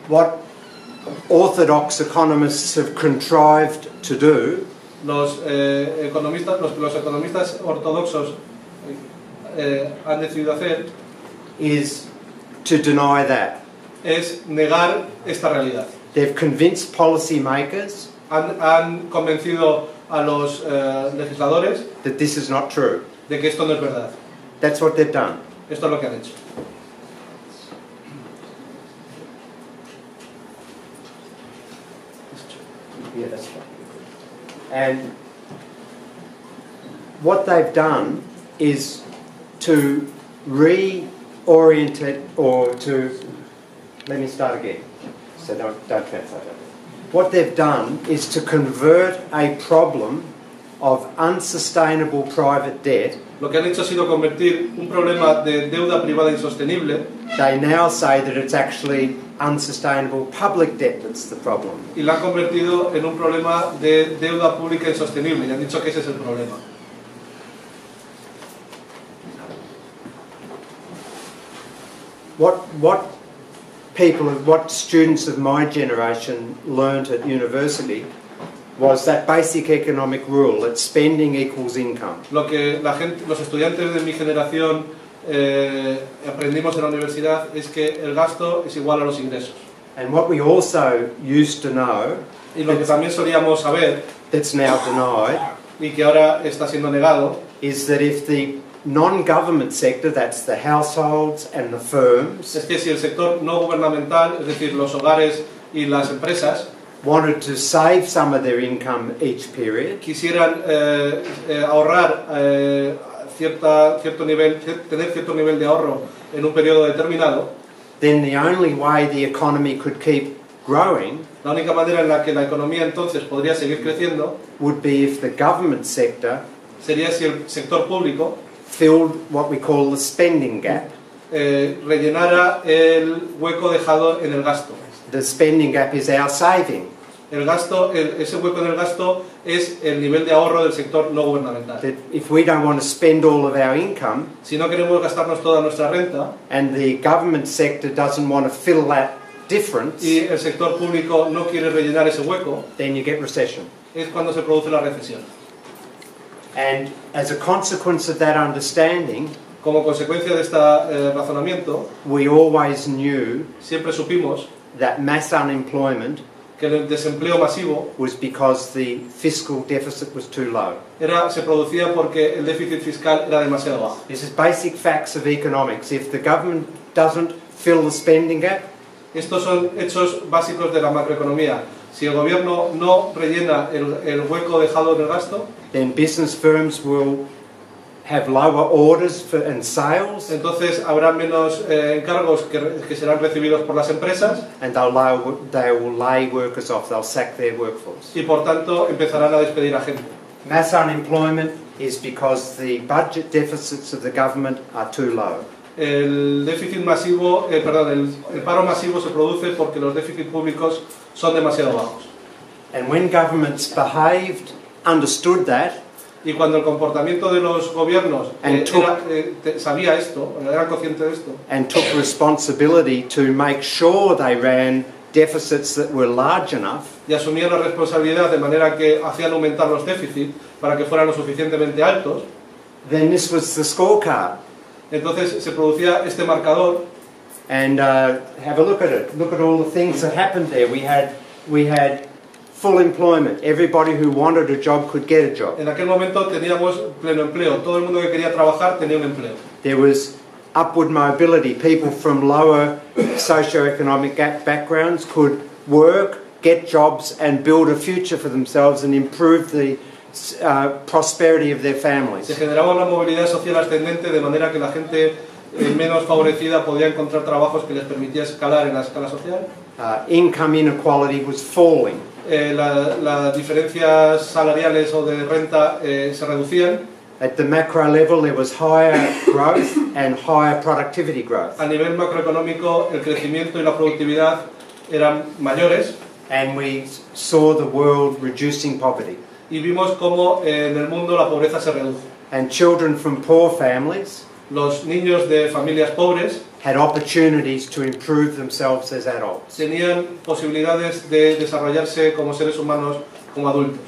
What orthodox economists have contrived to do Los economistas ortodoxos han decidido hacer is to deny that. es negar esta realidad. They've convinced policymakers Han convencido a los legisladores that this is not true. de que esto no es verdad. That's what they've done. Esto es lo que han hecho. Yeah, that's right. And what they've done is to reorient it, or to, let me start again, so don't translate it. What they've done is to convert a problem of unsustainable private debt. Lo que han hecho ha sido convertir un problema de deuda privada insostenible. They now say that it's actually unsustainable public debt that's the problem. Y la han convertido en un problema de deuda pública insostenible. Y han dicho que ese es el problema. What students of my generation learnt at university was that basic economic rule that spending equals income. Lo que los estudiantes de mi generación aprendimos en la universidad es que el gasto es igual a los ingresos. And what we also used to know, y lo que también solíamos saber, that's now denied, y que ahora está siendo negado, is that if the non-government sector, that's the households and the firms, es que si el sector no gubernamental, es decir, los hogares y las empresas, wanted to save some of their income each period, quisieran ahorrar cierto nivel, tener cierto nivel de ahorro en un periodo determinado, then the only way the economy could keep growing, la única manera en la que la economía entonces podría seguir creciendo, would be if the government sector sería si el sector público filled what we call the spending gap. Rellenara el hueco dejado en el gasto. The spending gap is our saving. El gasto, ese hueco en el gasto es el nivel de ahorro del sector no gubernamental. That if we don't want to spend all of our income, si no queremos gastarnos toda nuestra renta, and the government sector doesn't want to fill that difference, y el sector público no quiere rellenar ese hueco, then you get recession. Es cuando se produce la recesión. And as a consequence of that understanding, como consecuencia de este razonamiento, we always knew siempre supimos that mass unemployment que el desempleo masivo was because the fiscal deficit was too low. Se producía porque el déficit fiscal era demasiado bajo. This is basic facts of economics. If the government doesn't fill the spending gap, estos son hechos básicos de la macroeconomía. Si el gobierno no rellena el hueco dejado en el gasto, then business firms will have lower orders and sales. Entonces habrá menos encargos que serán recibidos por las empresas. And they will lay workers off. They'll sack their workforce. Y por tanto empezarán a despedir a gente. Mass unemployment is because the budget deficits of the government are too low. El déficit masivo, el paro masivo se produce porque los déficits públicos son demasiado bajos. And when governments behaved, understood that, y cuando el comportamiento de los gobiernos sabía esto, era consciente de esto, and took responsibility to make sure they ran deficits that were large enough, y asumían la responsabilidad de manera que hacían aumentar los déficits para que fueran lo suficientemente altos, then this was the scorecard. Entonces se producía este marcador. And have a look at it. Look at all the things that happened there. We had full employment. Everybody who wanted a job could get a job. En aquel momento teníamos pleno empleo. Todo el mundo que quería trabajar tenía un empleo. There was upward mobility. People from lower socioeconomic backgrounds could work, get jobs, and build a future for themselves and improve the prosperity of their families. Se generaba una movilidad social ascendente de manera que la gente menos favorecida podía encontrar trabajos que les permitía escalar en la escala social. Income inequality was falling. Las diferencias salariales o de renta se reducían. At the macro level there was higher growth and higher productivity growth. A nivel macroeconómico el crecimiento y la productividad eran mayores. And we saw the world reducing poverty. Y vimos cómo en el mundo la pobreza se redujo. And children from poor families, los niños de familias pobres, had opportunities to improve themselves as adults. Tenían posibilidades de desarrollarse como seres humanos, como adultos.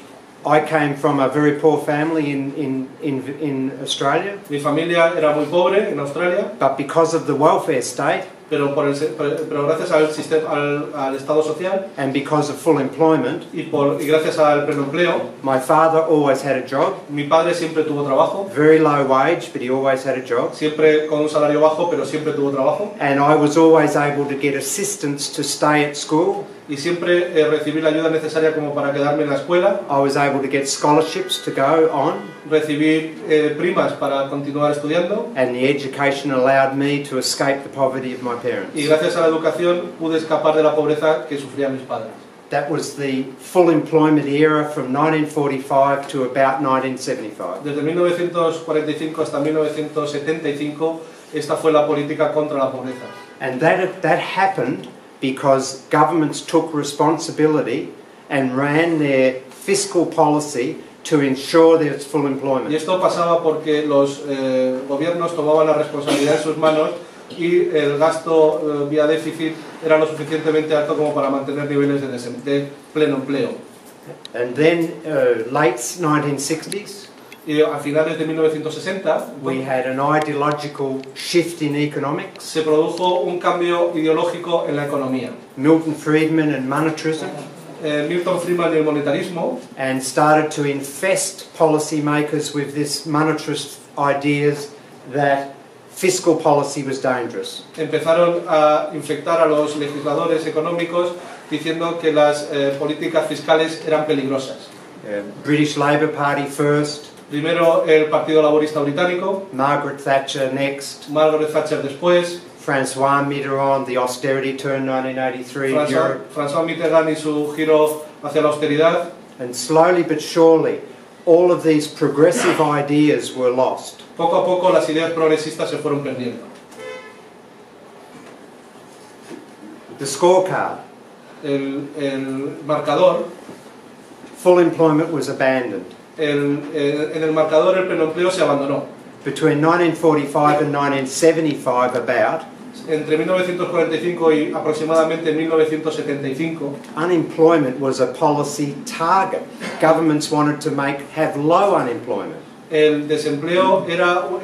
I came from a very poor family in Australia. Mi familia era muy pobre en Australia. But because of the welfare state, pero gracias al sistema, al estado social, and because of full employment, y gracias al pleno empleo, my father always had a job. Mi padre siempre tuvo trabajo. Very low wage, but he always had a job. Siempre con un salario bajo, pero siempre tuvo trabajo. And I was always able to get assistance to stay at school. y siempre recibí la ayuda necesaria como para quedarme en la escuela. I was able to get scholarships to go on, Recibí primas para continuar estudiando and the education allowed me to escape the poverty of my parents. y gracias a la educación pude escapar de la pobreza que sufrían mis padres. That was the full employment era from 1945 to about 1975. Desde 1945 hasta 1975 esta fue la política contra la pobreza. And that happened because governments took responsibility and ran their fiscal policy to ensure there's full employment. Y esto pasaba porque los gobiernos tomaban la responsabilidad en sus manos y el gasto vía déficit era lo suficientemente alto como para mantener niveles de pleno empleo. And then late 1960s, Y a finales de 1960 we had an ideological shift in economics. se produjo un cambio ideológico en la economía. Milton Friedman and monetarism, Milton Friedman y el monetarismo and started to infest policymakers with this monetarist ideas that fiscal policy was dangerous. empezaron a infectar a los legisladores económicos diciendo que las políticas fiscales eran peligrosas. British Labour Party first, Primero el Partido Laborista Británico, Margaret Thatcher next, Margaret Thatcher después, François Mitterrand, the austerity turn 1983 in Europe, François Mitterrand y su giro hacia la austeridad, and slowly but surely all of these progressive ideas were lost. poco a poco las ideas progresistas se fueron perdiendo. The scorecard, El marcador, full employment was abandoned. en el marcador el pleno empleo se abandonó. Between 1945 and 1975 about, Entre 1945 y aproximadamente 1975, unemployment was a policy target. Governments wanted to have low unemployment. el desempleo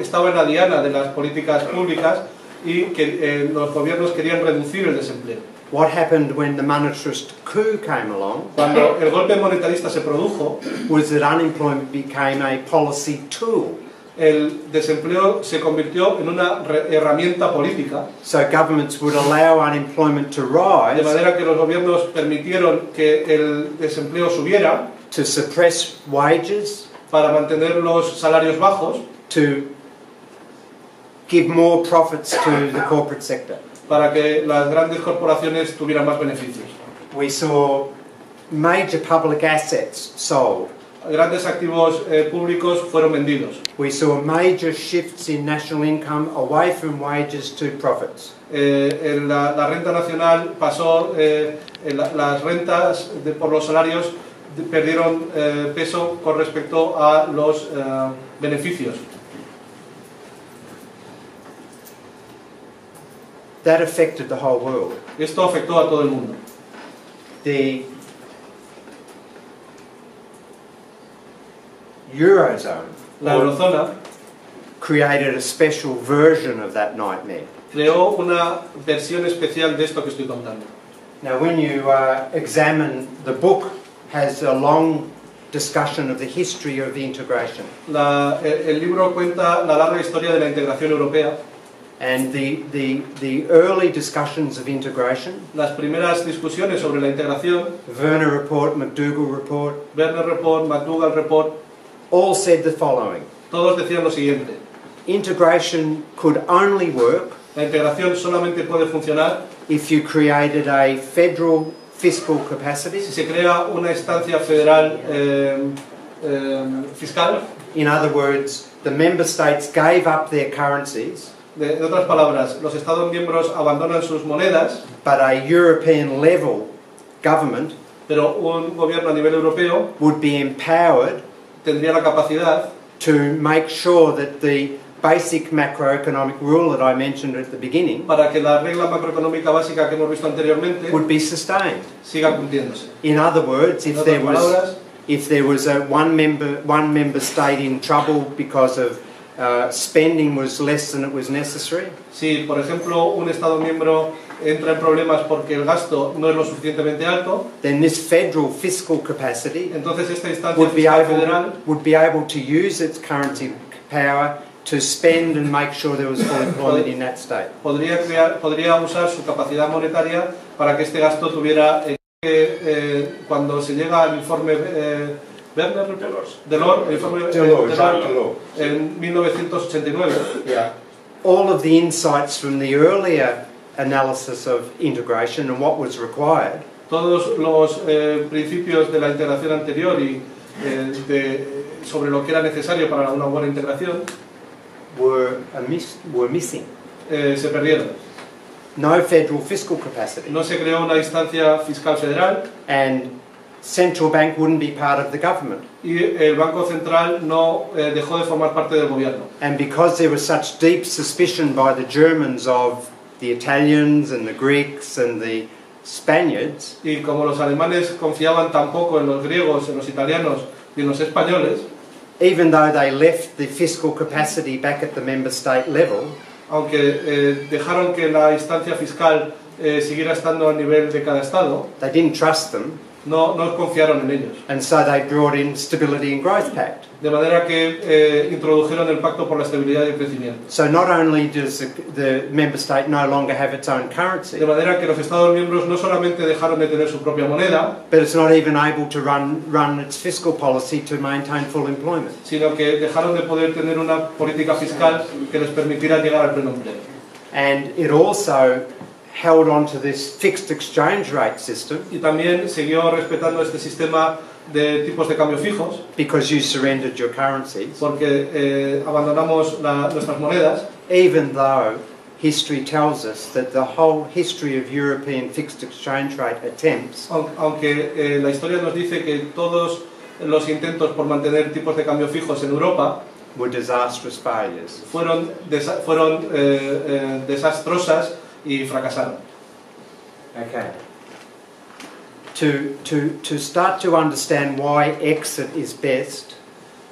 estaba en la diana de las políticas públicas y que los gobiernos querían reducir el desempleo. What happened when the monetarist coup came along Cuando el golpe monetarista se produjo, was that unemployment became a policy tool. el desempleo se convirtió en una herramienta política, So governments would allow unemployment to de rise manera que los gobiernos permitieron que el desempleo subiera to suppress wages, para mantener los salarios bajos, to give more profits to the corporate sector. para que las grandes corporaciones tuvieran más beneficios. We saw major public assets sold. Grandes activos públicos fueron vendidos. We saw major shifts in national income away from wages to profits. La renta nacional pasó, las rentas por los salarios perdieron peso con respecto a los beneficios. That affected the whole world. Esto afectó a todo el mundo. The Eurozone La eurozona created a special version of that nightmare. creó una versión especial de esto que estoy contando. Now, when you examine the book, has a long discussion of the history of the integration, El libro cuenta la larga historia de la integración europea. and the early discussions of integration, Las primeras discusiones sobre la integración, Werner Report, McDougall Report, Werner Report, McDougall Report, all said the following: todos decían lo siguiente: integration could only work la integración solamente puede funcionar if you created a federal fiscal capacity. si se crea una instancia federal fiscal. In other words, the member states gave up their currencies, En otras palabras, los Estados miembros abandonan sus monedas, but a European level government pero un gobierno a nivel europeo would be empowered tendría la capacidad to make sure that the basic macroeconomic rule that I mentioned at the beginning para que la regla macroeconómica básica que hemos visto anteriormente would be sustained. siga cumpliéndose. In other words, En if otras there palabras, was one member state in trouble because of spending was less than it was necessary, si por ejemplo un Estado miembro entra en problemas porque el gasto no es lo suficientemente alto, then this federal fiscal capacity entonces esta instancia would be fiscal federal able to use its currency power to spend and make sure there was full employment in that state. podría usar su capacidad monetaria para que este gasto tuviera cuando se llega al informe Delors, el informe Delors, en 1989. Yeah. All of the insights from the earlier analysis of integration and what was required Todos los principios de la integración anterior y sobre lo que era necesario para una buena integración were missing. Se perdieron. No federal fiscal capacity. No se creó una instancia fiscal federal. And central bank wouldn't be part of the government. Y el Banco Central no dejó de formar parte del gobierno. And because there was such deep suspicion by the Germans of the Italians and the Greeks and the Spaniards, y como los alemanes confiaban tan poco en los griegos, en los italianos y en los españoles, even though they left the fiscal capacity back at the member state level, aunque dejaron que la instancia fiscal siguiera estando a nivel de cada estado, they didn't trust them. No confiaron en ellos. And so they brought in Stability and Growth Pact. De manera que introdujeron el Pacto por la Estabilidad y el Crecimiento. So not only does the member state no longer have its own currency, de manera que los Estados miembros no solamente dejaron de tener su propia moneda, but it's not even able to run its fiscal policy to maintain full employment. Sino que dejaron de poder tener una política fiscal que les permitiera llegar al pleno empleo. And it also held on to this fixed exchange rate system. Y también siguió respetando este sistema de tipos de cambio fijos. Because you surrendered your currencies. Porque abandonamos nuestras monedas. Even though history tells us that the whole history of European fixed exchange rate attempts. Aunque la historia nos dice que todos los intentos por mantener tipos de cambio fijos en Europa were disastrous failures. Fueron desastrosas y fracasaron. Okay. To start to understand why exit is best,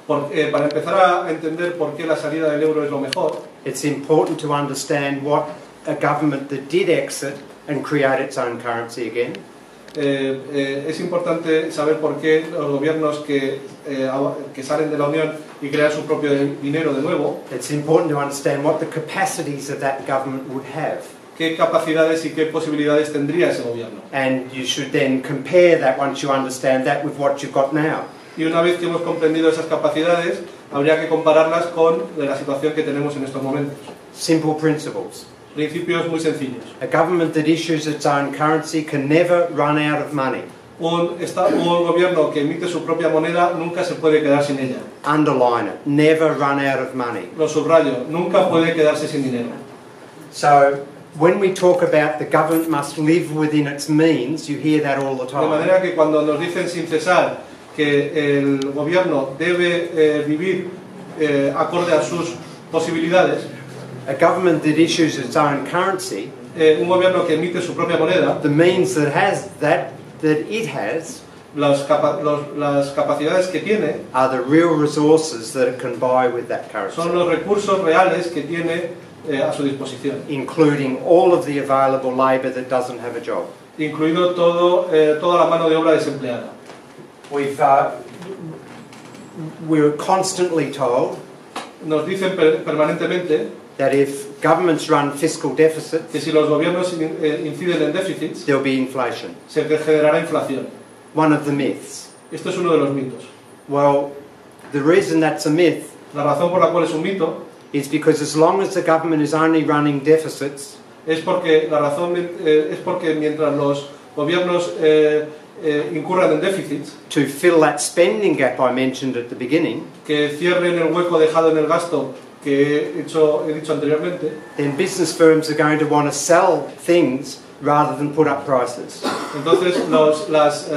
para empezar a entender por qué la salida del euro es lo mejor, it's important to understand what a government that did exit and create its own currency again. Es importante saber por qué los gobiernos que salen de la Unión y crean su propio dinero de nuevo. It's important to understand what the capacities of that government would have. Qué capacidades y qué posibilidades tendría ese gobierno. And you should then compare that once you understand that with what you've got now. Y una vez que hemos comprendido esas capacidades, habría que compararlas con la situación que tenemos en estos momentos. Simple principles. Principios muy sencillos. A government that issues its own currency can never run out of money. Un gobierno que emite su propia moneda nunca se puede quedar sin ella. Underline it. Never run out of money. Lo subrayo. Nunca puede quedarse sin dinero. So, when we talk about the government must live within its means, you hear that all the time. De manera que cuando nos dicen sin cesar que el gobierno debe vivir acorde a sus posibilidades, a government that issues its own currency, un gobierno que emite su propia moneda, the means that it has, las capacidades que tiene, are the real resources that it can buy with that currency. Son los recursos reales que tiene a su disposición, including all of the available labour that doesn't have a job. Incluido toda la mano de obra desempleada. We're constantly told, nos dicen permanentemente, that if governments run fiscal deficits, que si los gobiernos inciden en déficits, there'll be inflation. Se generará inflación. One of the myths. Esto es uno de los mitos. Well, the reason that's a myth, la razón por la cual es un mito, is because as long as the government is only running deficits, es porque mientras los gobiernos incurran en déficits, to fill that spending gap I mentioned at the beginning, que cierren el hueco dejado en el gasto que he dicho anteriormente, then business firms are going to want to sell things rather than put up prices. Entonces las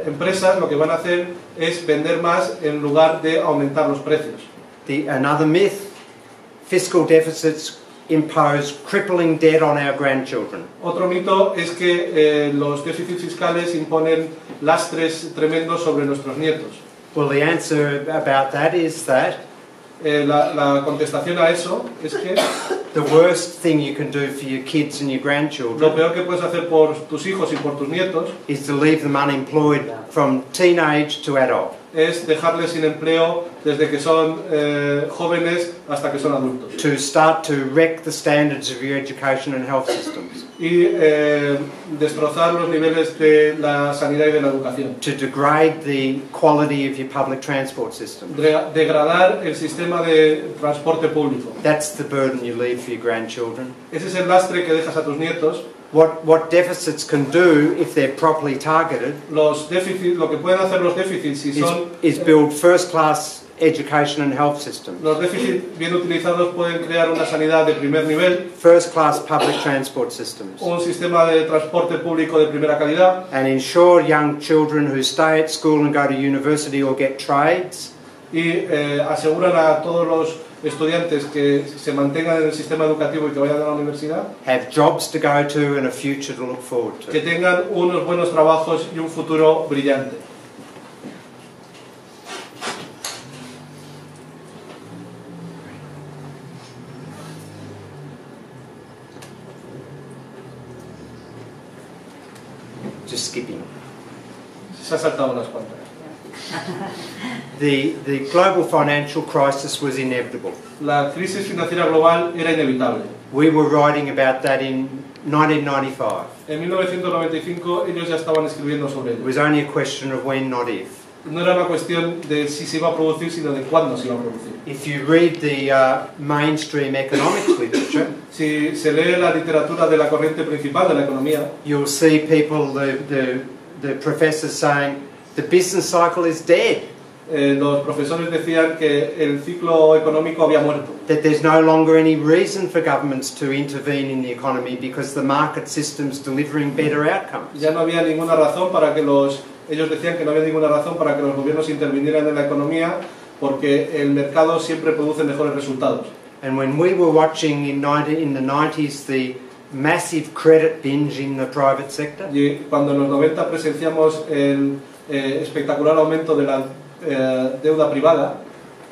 empresas lo que van a hacer es vender más en lugar de aumentar los precios. Another myth, fiscal deficits impose crippling debt on our grandchildren. Otro mito es que los déficits fiscales imponen lastres tremendos sobre nuestros nietos. Well, the answer about that is that la contestación a eso es que the worst thing you can do for your kids and your grandchildren, lo peor que puedes hacer por tus hijos y por tus nietos, is to leave them unemployed from teenage to adult. Es dejarles sin empleo desde que son jóvenes hasta que son adultos. to start to wreck the standards of your education and health systems, Y destrozar los niveles de la sanidad y de la educación. to degrade the quality of your public transport system. Degradar el sistema de transporte público. That's the burden you leave for your grandchildren. Ese es el lastre que dejas a tus nietos. What deficits can do, if they're properly targeted, Los déficits, lo que pueden hacer los déficits si son is build first-class education and health systems, los déficits bien utilizados pueden crear una sanidad de primer nivel, first-class public transport systems, un sistema de transporte público de primera calidad and ensure young children who stay at school and go to university or get trades y aseguran a todos los estudiantes que se mantengan en el sistema educativo y que vayan a la universidad, have jobs to go to and a future to look forward que to. tengan unos buenos trabajos y un futuro brillante. Just skipping. Se ha saltado unas cuantas. The global financial crisis was inevitable. La crisis financiera global era inevitable. We were writing about that in 1995. En 1995 ellos ya estaban escribiendo sobre It ello. was only a question of when, not if. No era una cuestión de si se iba a producir, sino de cuándo se iba a producir. If you read the mainstream economics literature, Si se lee la literatura de la corriente principal de la economía, you'll see people, the professors saying, the business cycle is dead, los profesores decían que el ciclo económico había muerto, that there's no longer any reason for governments to intervene in the economy because the market system's delivering better outcomes. ya no había ninguna razón para que ellos decían que no había ninguna razón para que los gobiernos intervinieran en la economía porque el mercado siempre produce mejores resultados. And when we were watching in the 90s the massive credit binge in the private sector, Y cuando en los 90 presenciamos el espectacular aumento de la deuda privada,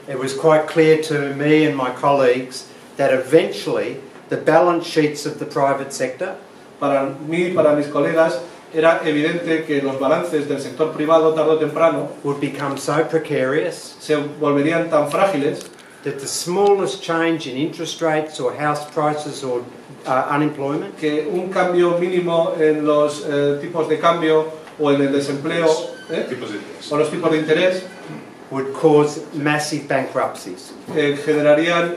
it was quite clear to me and my colleagues that eventually the balance sheets of the private sector para mí y para mis colegas era evidente que los balances del sector privado tarde o temprano would become so precarious se volverían tan frágiles that the smallest change in interest rates or house prices or unemployment que un cambio mínimo en los tipos de cambio o en el desempleo Tipos de interés. o los tipos de interés would cause massive bankruptcies. generarían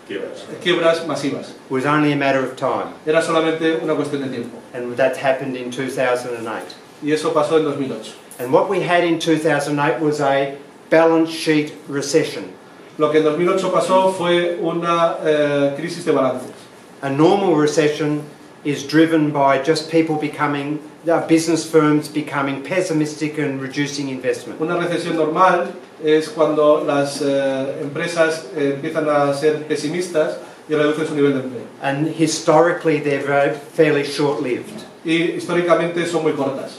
Quiebras. quiebras masivas. It was only a matter of time, Era solamente una cuestión de tiempo. and that happened in 2008. Y eso pasó en 2008. And what we had in 2008 was a balance sheet recession. Lo que en 2008 pasó fue una crisis de balances. A normal recession is driven by just people becoming, business firms becoming pessimistic and reducing investment. Una recesión normal es cuando las empresas empiezan a ser pesimistas y reducen su nivel de empleo. And historically they're fairly short-lived Y históricamente son muy cortas.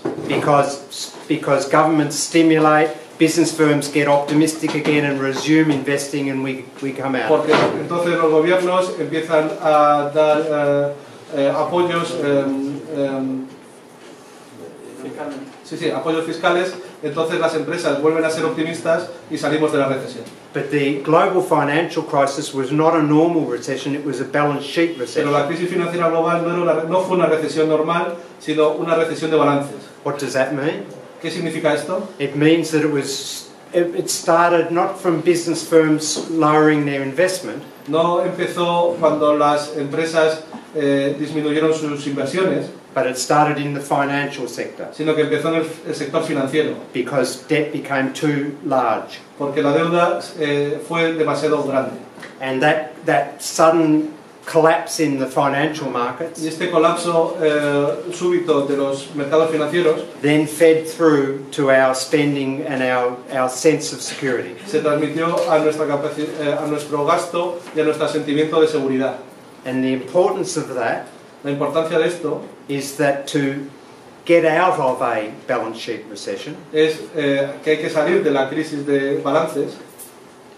because governments stimulate, business firms get optimistic again and resume investing, and we come out. Porque entonces los gobiernos empiezan a dar apoyos apoyos fiscales, entonces las empresas vuelven a ser optimistas y salimos de la recesión. But the global financial crisis was not a normal recession, it was a balance sheet Pero recession. la crisis financiera global no fue una recesión normal, sino una recesión de balances. What does that mean? ¿Qué significa esto? It means that it started not from business firms lowering their investment, No empezó cuando las empresas disminuyeron sus inversiones, but it started in the financial sector sino que empezó en el sector financiero, because debt became too large. porque la deuda fue demasiado grande. And that sudden collapse in the financial markets Y este colapso súbito de los mercados financieros then fed through to our spending and our sense of security. se transmitió a nuestro gasto y a nuestro sentimiento de seguridad. And the importance of that La importancia de esto is that to get out of a balance sheet recession es que hay que salir de la crisis de balances,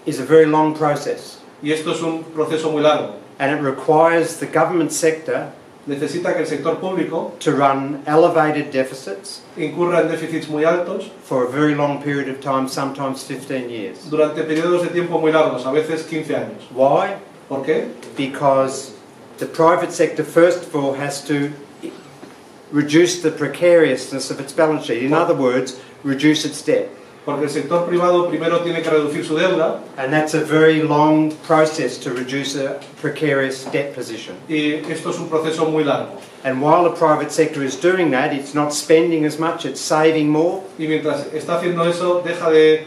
is a very long process. y esto es un proceso muy largo. And it requires the government sector necesita que el sector público to run elevated deficits incurra en déficits muy altos for a very long period of time, sometimes 15 years. durante periodos de tiempo muy largos, a veces 15 años. Why? ¿Por qué? Because the private sector, first of all, has to reduce the precariousness of its balance sheet. In other words, reduce its debt. Porque el sector privado primero tiene que reducir su deuda And that's a very long process to reduce a precarious debt position. y esto es un proceso muy largo. And while the private sector is doing that, it's not spending as much, it's saving more. Y mientras está haciendo eso, deja de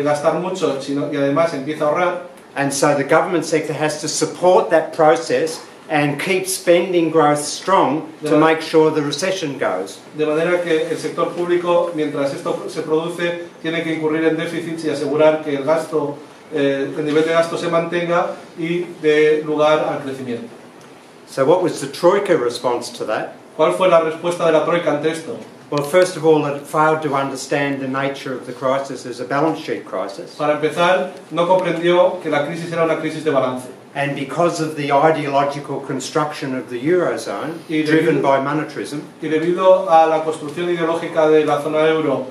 gastar mucho y además empieza a ahorrar. And so the government sector has to support that process and keep spending growth strong to make sure the recession goes. De manera que el sector público, mientras esto se produce, tiene que incurrir en déficits y asegurar que el gasto, el nivel de gasto se mantenga y dé lugar al crecimiento. So what was the Troika response to that? ¿Cuál fue la respuesta de la Troika ante esto? Well, first of all, it failed to understand the nature of the crisis as a balance sheet crisis. Para empezar, no comprendió que la crisis era una crisis de balance. And because of the ideological construction of the Eurozone, Y driven by monetarism, Y debido a la construcción ideológica de la zona euro,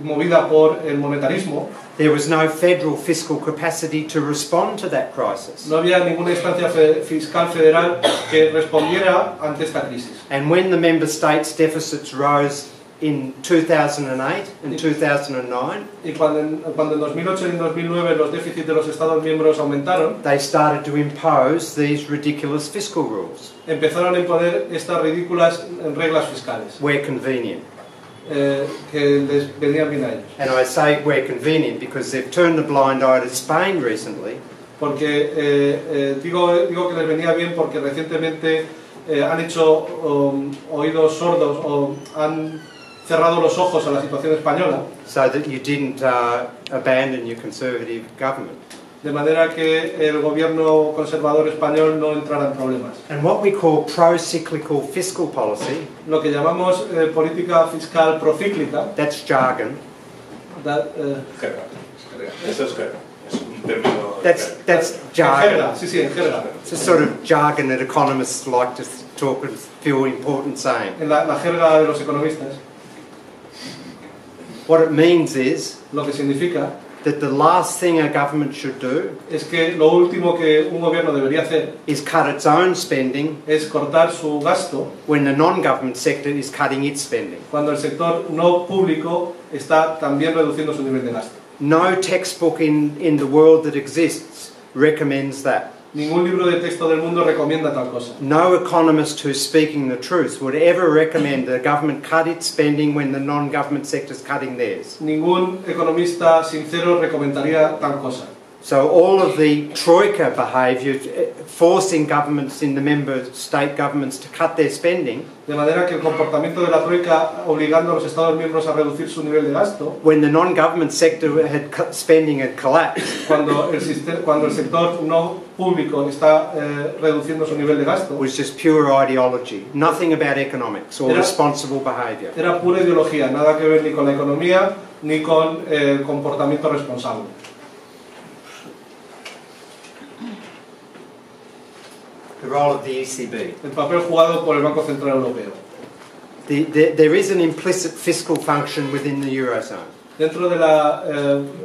movida por el monetarismo, there was no federal fiscal capacity to respond to that crisis. no había ninguna instancia fiscal federal que respondiera ante esta crisis. And when the member states' deficits rose in 2008 and 2009, Y cuando en 2008 y en 2009 los déficits de los Estados miembros aumentaron, they started to impose these ridiculous fiscal rules empezaron a imponer estas ridículas reglas fiscales where convenient. que les venían bien a ellos. And I say where convenient because they've turned a blind eye to Spain recently, Porque digo que les venía bien porque recientemente han hecho oídos sordos o han cerrado los ojos a la situación española, so that you didn't abandon your conservative government. de manera que el gobierno conservador español no entrara en problemas. And what we call pro-cyclical fiscal policy, Lo que llamamos política fiscal procíclica, that's jargon. Jerga. Eso es jerga. Es un término. That's en jargon. jerga, sí, en jerga. It's a sort of jargon that economists like to talk and feel important saying. En la jerga de los economistas, What it means is lo que significa that the last thing a government should do es que lo último que un gobierno debería hacer is cut its own spending es cortar su gasto when the non-government sector is cutting its spending. cuando el sector no público está también reduciendo su nivel de gasto. No textbook in the world that exists recommends that. Ningún libro de texto del mundo recomienda tal cosa. No economist who's speaking the truth would ever recommend the government cut its spending when the non-government sector is cutting theirs. Ningún economista sincero recomendaría tal cosa. So all of the troika behaviour, forcing governments in the member state governments to cut their spending, De manera que el comportamiento de la Troika obligando a los Estados miembros a reducir su nivel de gasto, when the non-government sector spending had collapsed, cuando el sector no público está reduciendo su nivel de gasto, was just pure ideology. Nothing about economics or Era- responsible behaviour. era pura ideología, nada que ver ni con la economía ni con el comportamiento responsable. The role of the ECB. El papel jugado por el Banco Central Europeo. There is an implicit fiscal function within the Eurozone. Dentro de la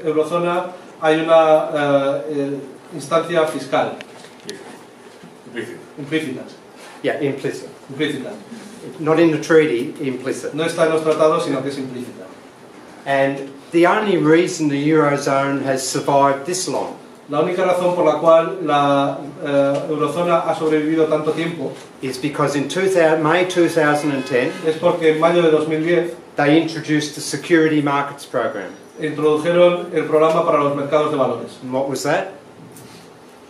eurozona hay una instancia fiscal implícita. Yeah, implicit. Implícita. Not in the treaty, implicit. No está en los tratados, sino que es implícita. And the only reason the Eurozone has survived this long La única razón por la cual la eurozona ha sobrevivido tanto tiempo is because in May 2010 es porque en mayo de 2010 they introduced the Security Markets Program. introdujeron el programa para los mercados de valores. And what was that?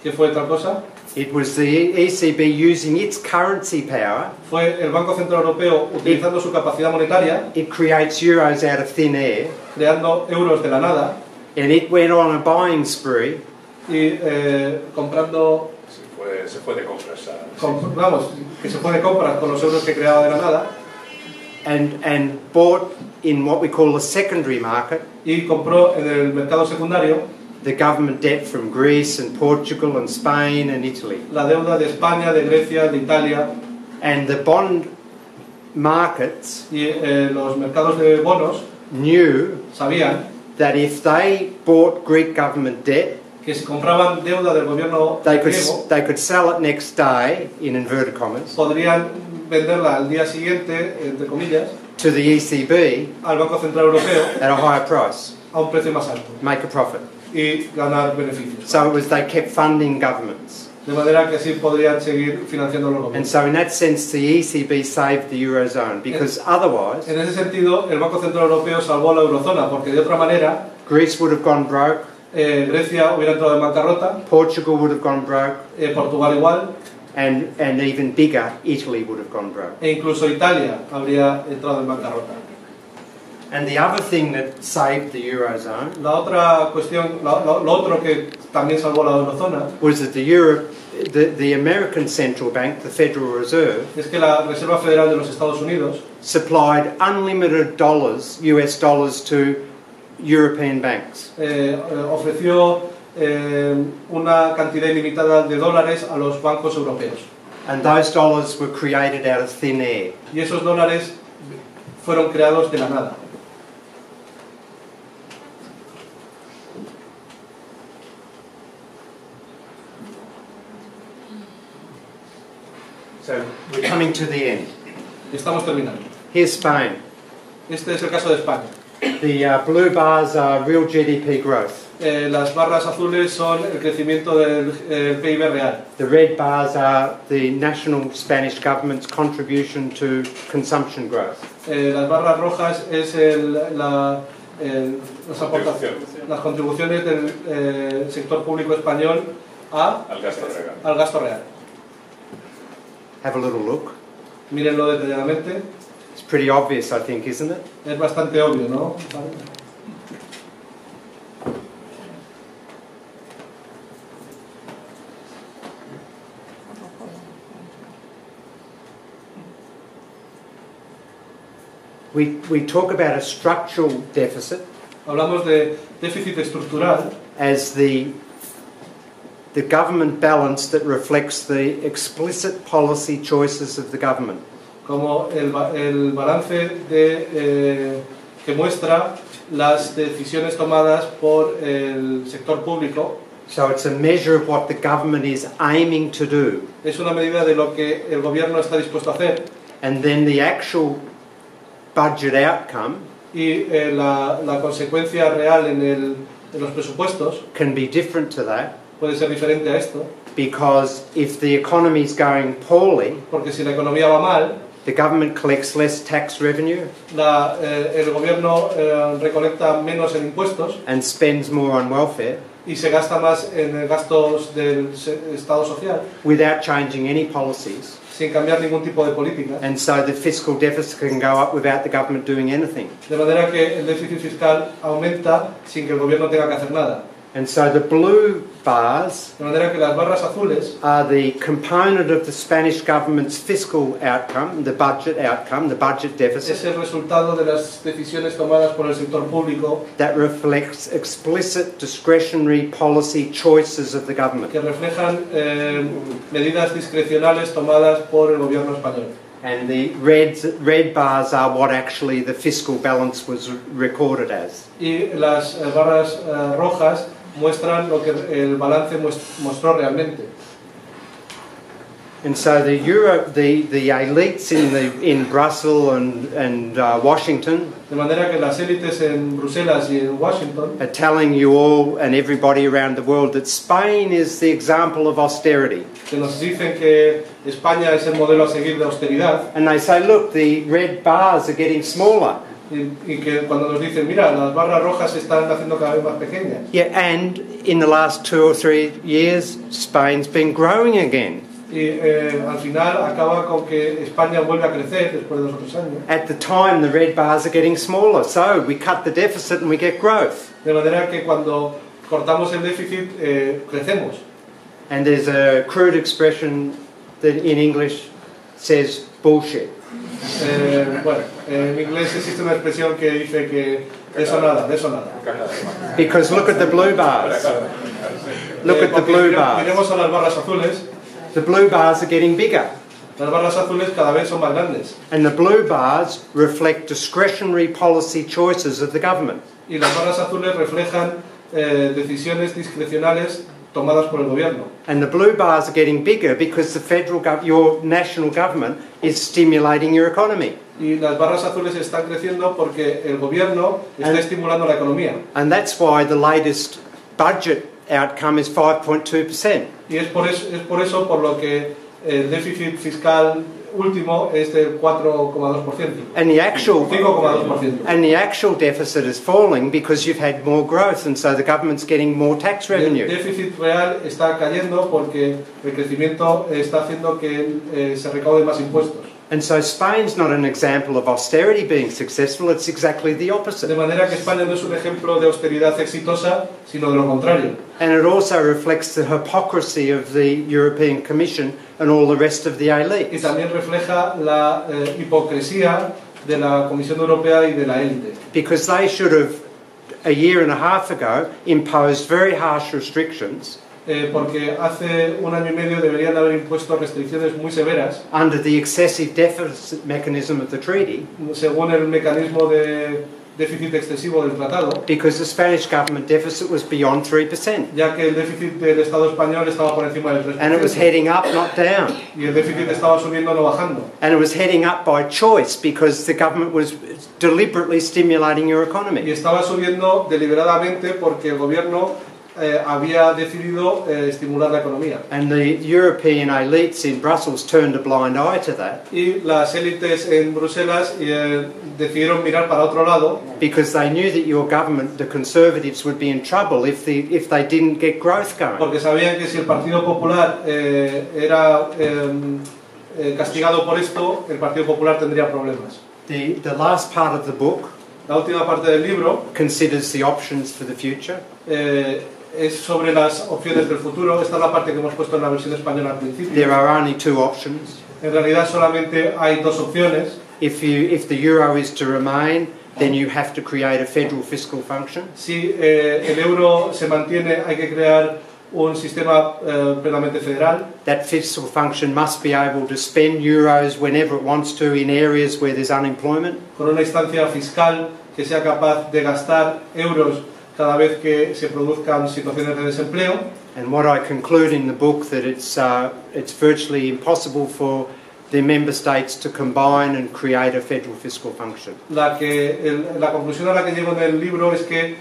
¿Qué fue otra cosa? It was the ECB using its currency power. Fue el Banco Central Europeo utilizando su capacidad monetaria, It creates euros out of thin air, creando euros de la nada and it went on a buying spree y comprando, Se fue de compras. vamos, que se fue de compras con los euros que creaba de la nada and bought in what we call the secondary market y compró en el mercado secundario the government debt from Greece and Portugal and Spain and Italy. La deuda de España, de Grecia, de Italia. And the bond markets Y los mercados de bonos sabían that if they bought Greek government debt, que si compraban deuda del gobierno griego, they could sell it next day, in inverted commas, podrían venderla al día siguiente, entre comillas, to the ECB al Banco Central Europeo at a higher price, a un precio más alto make a profit. y ganar beneficios. So it was they kept funding governments. De manera que así podrían seguir financiando los And gobiernos. so in that sense the ECB saved the Eurozone, because otherwise En ese sentido, el Banco Central Europeo salvó la eurozona, porque de otra manera Greece would have gone broke, Grecia hubiera entrado en bancarrota, Portugal would have gone broke, Portugal igual, and even bigger, Italy would have gone broke. e incluso Italia habría entrado en bancarrota. And the other thing that saved the Eurozone La otra cuestión, lo otro que también salvó la eurozona was that the American Central Bank, the Federal Reserve, es que la Reserva Federal de los Estados Unidos supplied unlimited dollars, US dollars, to European banks. ofreció una cantidad ilimitada de dólares a los bancos europeos. And those dollars were created out of thin air. Y esos dólares fueron creados de la nada. So we're coming to the end. Estamos terminando. Here's Spain. Este es el caso de España. The blue bars are real GDP growth. Las barras azules son el crecimiento del PIB real. The red bars are the national Spanish government's contribution to consumption growth. Las barras rojas es las contribuciones del sector público español al gasto real. Have a little look. Mírenlo detalladamente. It's pretty obvious, I think, isn't it? Es bastante obvio, ¿no? We talk about a structural deficit. Hablamos de déficit estructural as the government balance that reflects the explicit policy choices of the government. Como el balance que muestra las decisiones tomadas por el sector público. So it's a measure of what the government is aiming to do. Es una medida de lo que el gobierno está dispuesto a hacer. And then the actual budget outcome y la consecuencia real en los presupuestos can be different to that. Puede ser diferente a esto. Because if the economy is going poorly, porque si la economía va mal, the government collects less tax revenue. El gobierno recolecta menos en impuestos. And spends more on welfare. Y se gasta más en gastos del Estado social. Without changing any policies. Sin cambiar ningún tipo de política. And so the fiscal deficit can go up without the government doing anything. De manera que el déficit fiscal aumenta sin que el gobierno tenga que hacer nada. And so the blue bars de manera que las barras azules are the component of the Spanish government's fiscal outcome, the budget deficit. Es el resultado de las decisiones tomadas por el sector público. That reflects explicit discretionary policy choices of the government. Que reflejan medidas discrecionales tomadas por el gobierno español. And the red bars are what actually the fiscal balance was recorded as. Y las barras rojas muestran lo que el balance mostró realmente. And so the elites in Brussels and Washington de manera que las élites en Bruselas y en Washington are telling you all and everybody around the world that Spain is the example of austerity. Que nos dicen que España es el modelo a seguir de austeridad. And they say, look, the red bars are getting smaller. Y que cuando nos dicen, mira, las barras rojas se están haciendo cada vez más pequeñas. Yeah, and in the last 2 or 3 years, Spain's been growing again. Y al final acaba con que España vuelve a crecer después de 2 o 3 años. At the time, the red bars are getting smaller, so we cut the deficit and we get growth. De manera que cuando cortamos el déficit, crecemos. And there's a crude expression that in English says bullshit. Bueno, en inglés existe una expresión que dice que de eso nada. Because look at the blue bars. Look at the blue bars. Miremos a las barras azules. The blue bars are getting bigger. Las barras azules cada vez son más grandes. And the blue bars reflect discretionary policy choices of the government. Y las barras azules reflejan decisiones discrecionales tomadas por el gobierno. And the blue bars are getting bigger because your national government is stimulating your economy. Y las barras azules están creciendo porque el gobierno está estimulando la economía. And that's why the latest budget outcome is 5.2%. Y es por eso por lo que el déficit fiscal último es del 4,2%. And the actual 5,2%. And the actual deficit is falling because you've had more growth, and so the government's getting more tax revenue. El déficit real está cayendo porque el crecimiento está haciendo que se recauden más impuestos. And so Spain's not an example of austerity being successful, it's exactly the opposite. De manera que España no es un ejemplo de austeridad exitosa, sino de lo contrario. And it also reflects the hypocrisy of the European Commission and all the rest of the Y elites. también refleja la hipocresía de la Comisión Europea y de la élite. Because they should have, a year and a half ago, imposed very harsh restrictions Porque hace un año y medio deberían haber impuesto restricciones muy severas under the excessive deficit mechanism of the treaty, según el mecanismo de déficit excesivo del tratado, because the Spanish government deficit was beyond 3%. ya que el déficit del Estado español estaba por encima del 3%. And it was heading up, not down. Y el déficit estaba subiendo, no bajando. And it was heading up by choice because the government was deliberately stimulating your Y economy. estaba subiendo deliberadamente porque el gobierno había decidido estimular la economía. And the European elites in Brussels turned a blind eye to that Y las élites en Bruselas decidieron mirar para otro lado because they knew that your government, the Conservatives, would be in trouble if they didn't get growth going. porque sabían que si el Partido Popular era castigado por esto, el Partido Popular tendría problemas. The last part of the book La última parte del libro considers the options for the future. Es sobre las opciones del futuro. Esta es la parte que hemos puesto en la versión española al principio. There are only two options. En realidad solamente hay dos opciones. If the euro is to remain, then you have to create a federal fiscal function. Si el euro se mantiene, hay que crear un sistema plenamente federal. That fiscal function must be able to spend euros whenever it wants to in areas where there's unemployment. Con una instancia fiscal que sea capaz de gastar euros cada vez que se produzcan situaciones de desempleo. And what I conclude in the book that it's virtually impossible for the member states to combine and create a federal fiscal function. La conclusión a la que llego en el libro es que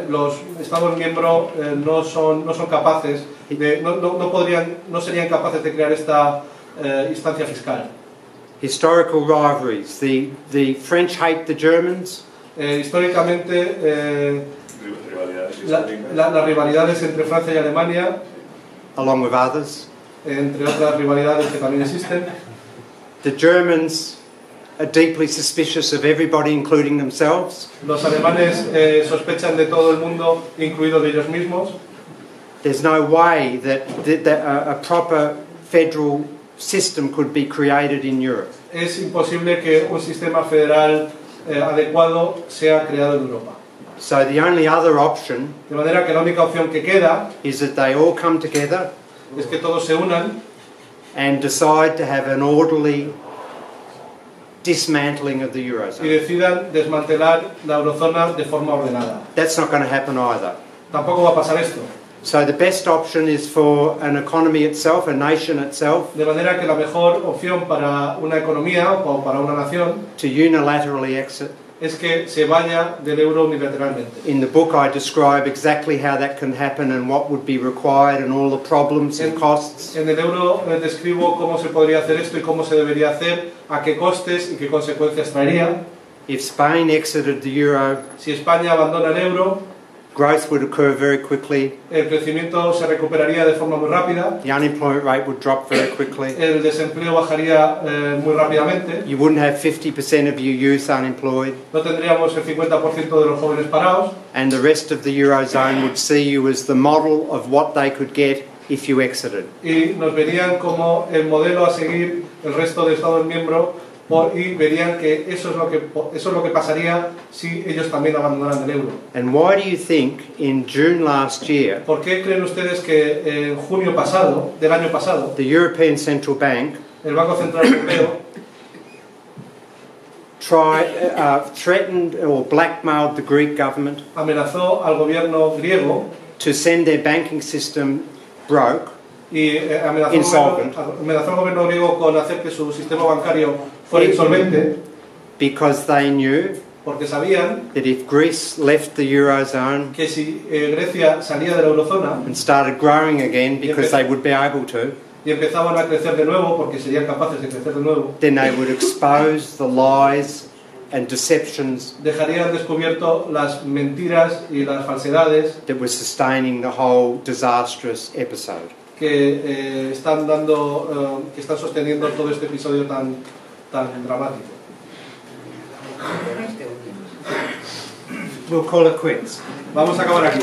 los Estados miembros no son capaces no serían capaces de crear esta instancia fiscal. Historical rivalries. The French hate the Germans. Históricamente las rivalidades entre Francia y Alemania, along with others. Entre otras rivalidades que también existen. The Germans are deeply suspicious of everybody, including themselves. Los alemanes sospechan de todo el mundo, incluido de ellos mismos. There's no way that a proper federal system could be created in Europe. Es imposible que un sistema federal adecuado sea creado en Europa. So the only other option de manera que la única opción que queda is that they all come together es que todos se unan and decide to have an orderly dismantling of the Eurozone. Y decidan desmantelar la eurozona de forma ordenada. That's not going to happen either. Tampoco va a pasar esto. So the best option is for an economy itself, a nation itself, de manera que la mejor opción para una economía o para una nación to unilaterally exit. Es que se vaya del euro unilateralmente. In the book I describe exactly how that can happen and what would be required and all the problems and costs. En el euro describo cómo se podría hacer esto y cómo se debería hacer, a qué costes y qué consecuencias traería. If Spain exited the euro, si España abandona el euro, growth would occur very quickly. El crecimiento se recuperaría de forma muy rápida. The unemployment rate would drop very quickly. El desempleo bajaría muy rápidamente. You wouldn't have 50% of your youth unemployed. No tendríamos el 50% de los jóvenes parados. And the rest of the Eurozone would see you as the model of what they could get if you exited. Y nos verían como el modelo a seguir el resto de Estados miembros y verían que eso es lo que pasaría si ellos también abandonaran el euro. And why do you think in June last year ¿Por qué creen ustedes que en junio pasado, del año pasado, the European Central Bank el Banco Central Europeo threatened or blackmailed the Greek government amenazó al gobierno griego to send their banking system broke y Insolvent. amenazó al gobierno griego con hacer que su sistema bancario fuera insolvente because they knew porque sabían that if Greece left the Eurozone que si Grecia salía de la eurozona and started growing again because they would be able to, y empezaban a crecer de nuevo porque serían capaces de crecer de nuevo, then they would expose the lies and deceptions dejarían descubierto las mentiras y las falsedades that were sustaining the whole disastrous episode. que están sosteniendo todo este episodio tan dramático. We'll call it quits. Vamos a acabar aquí.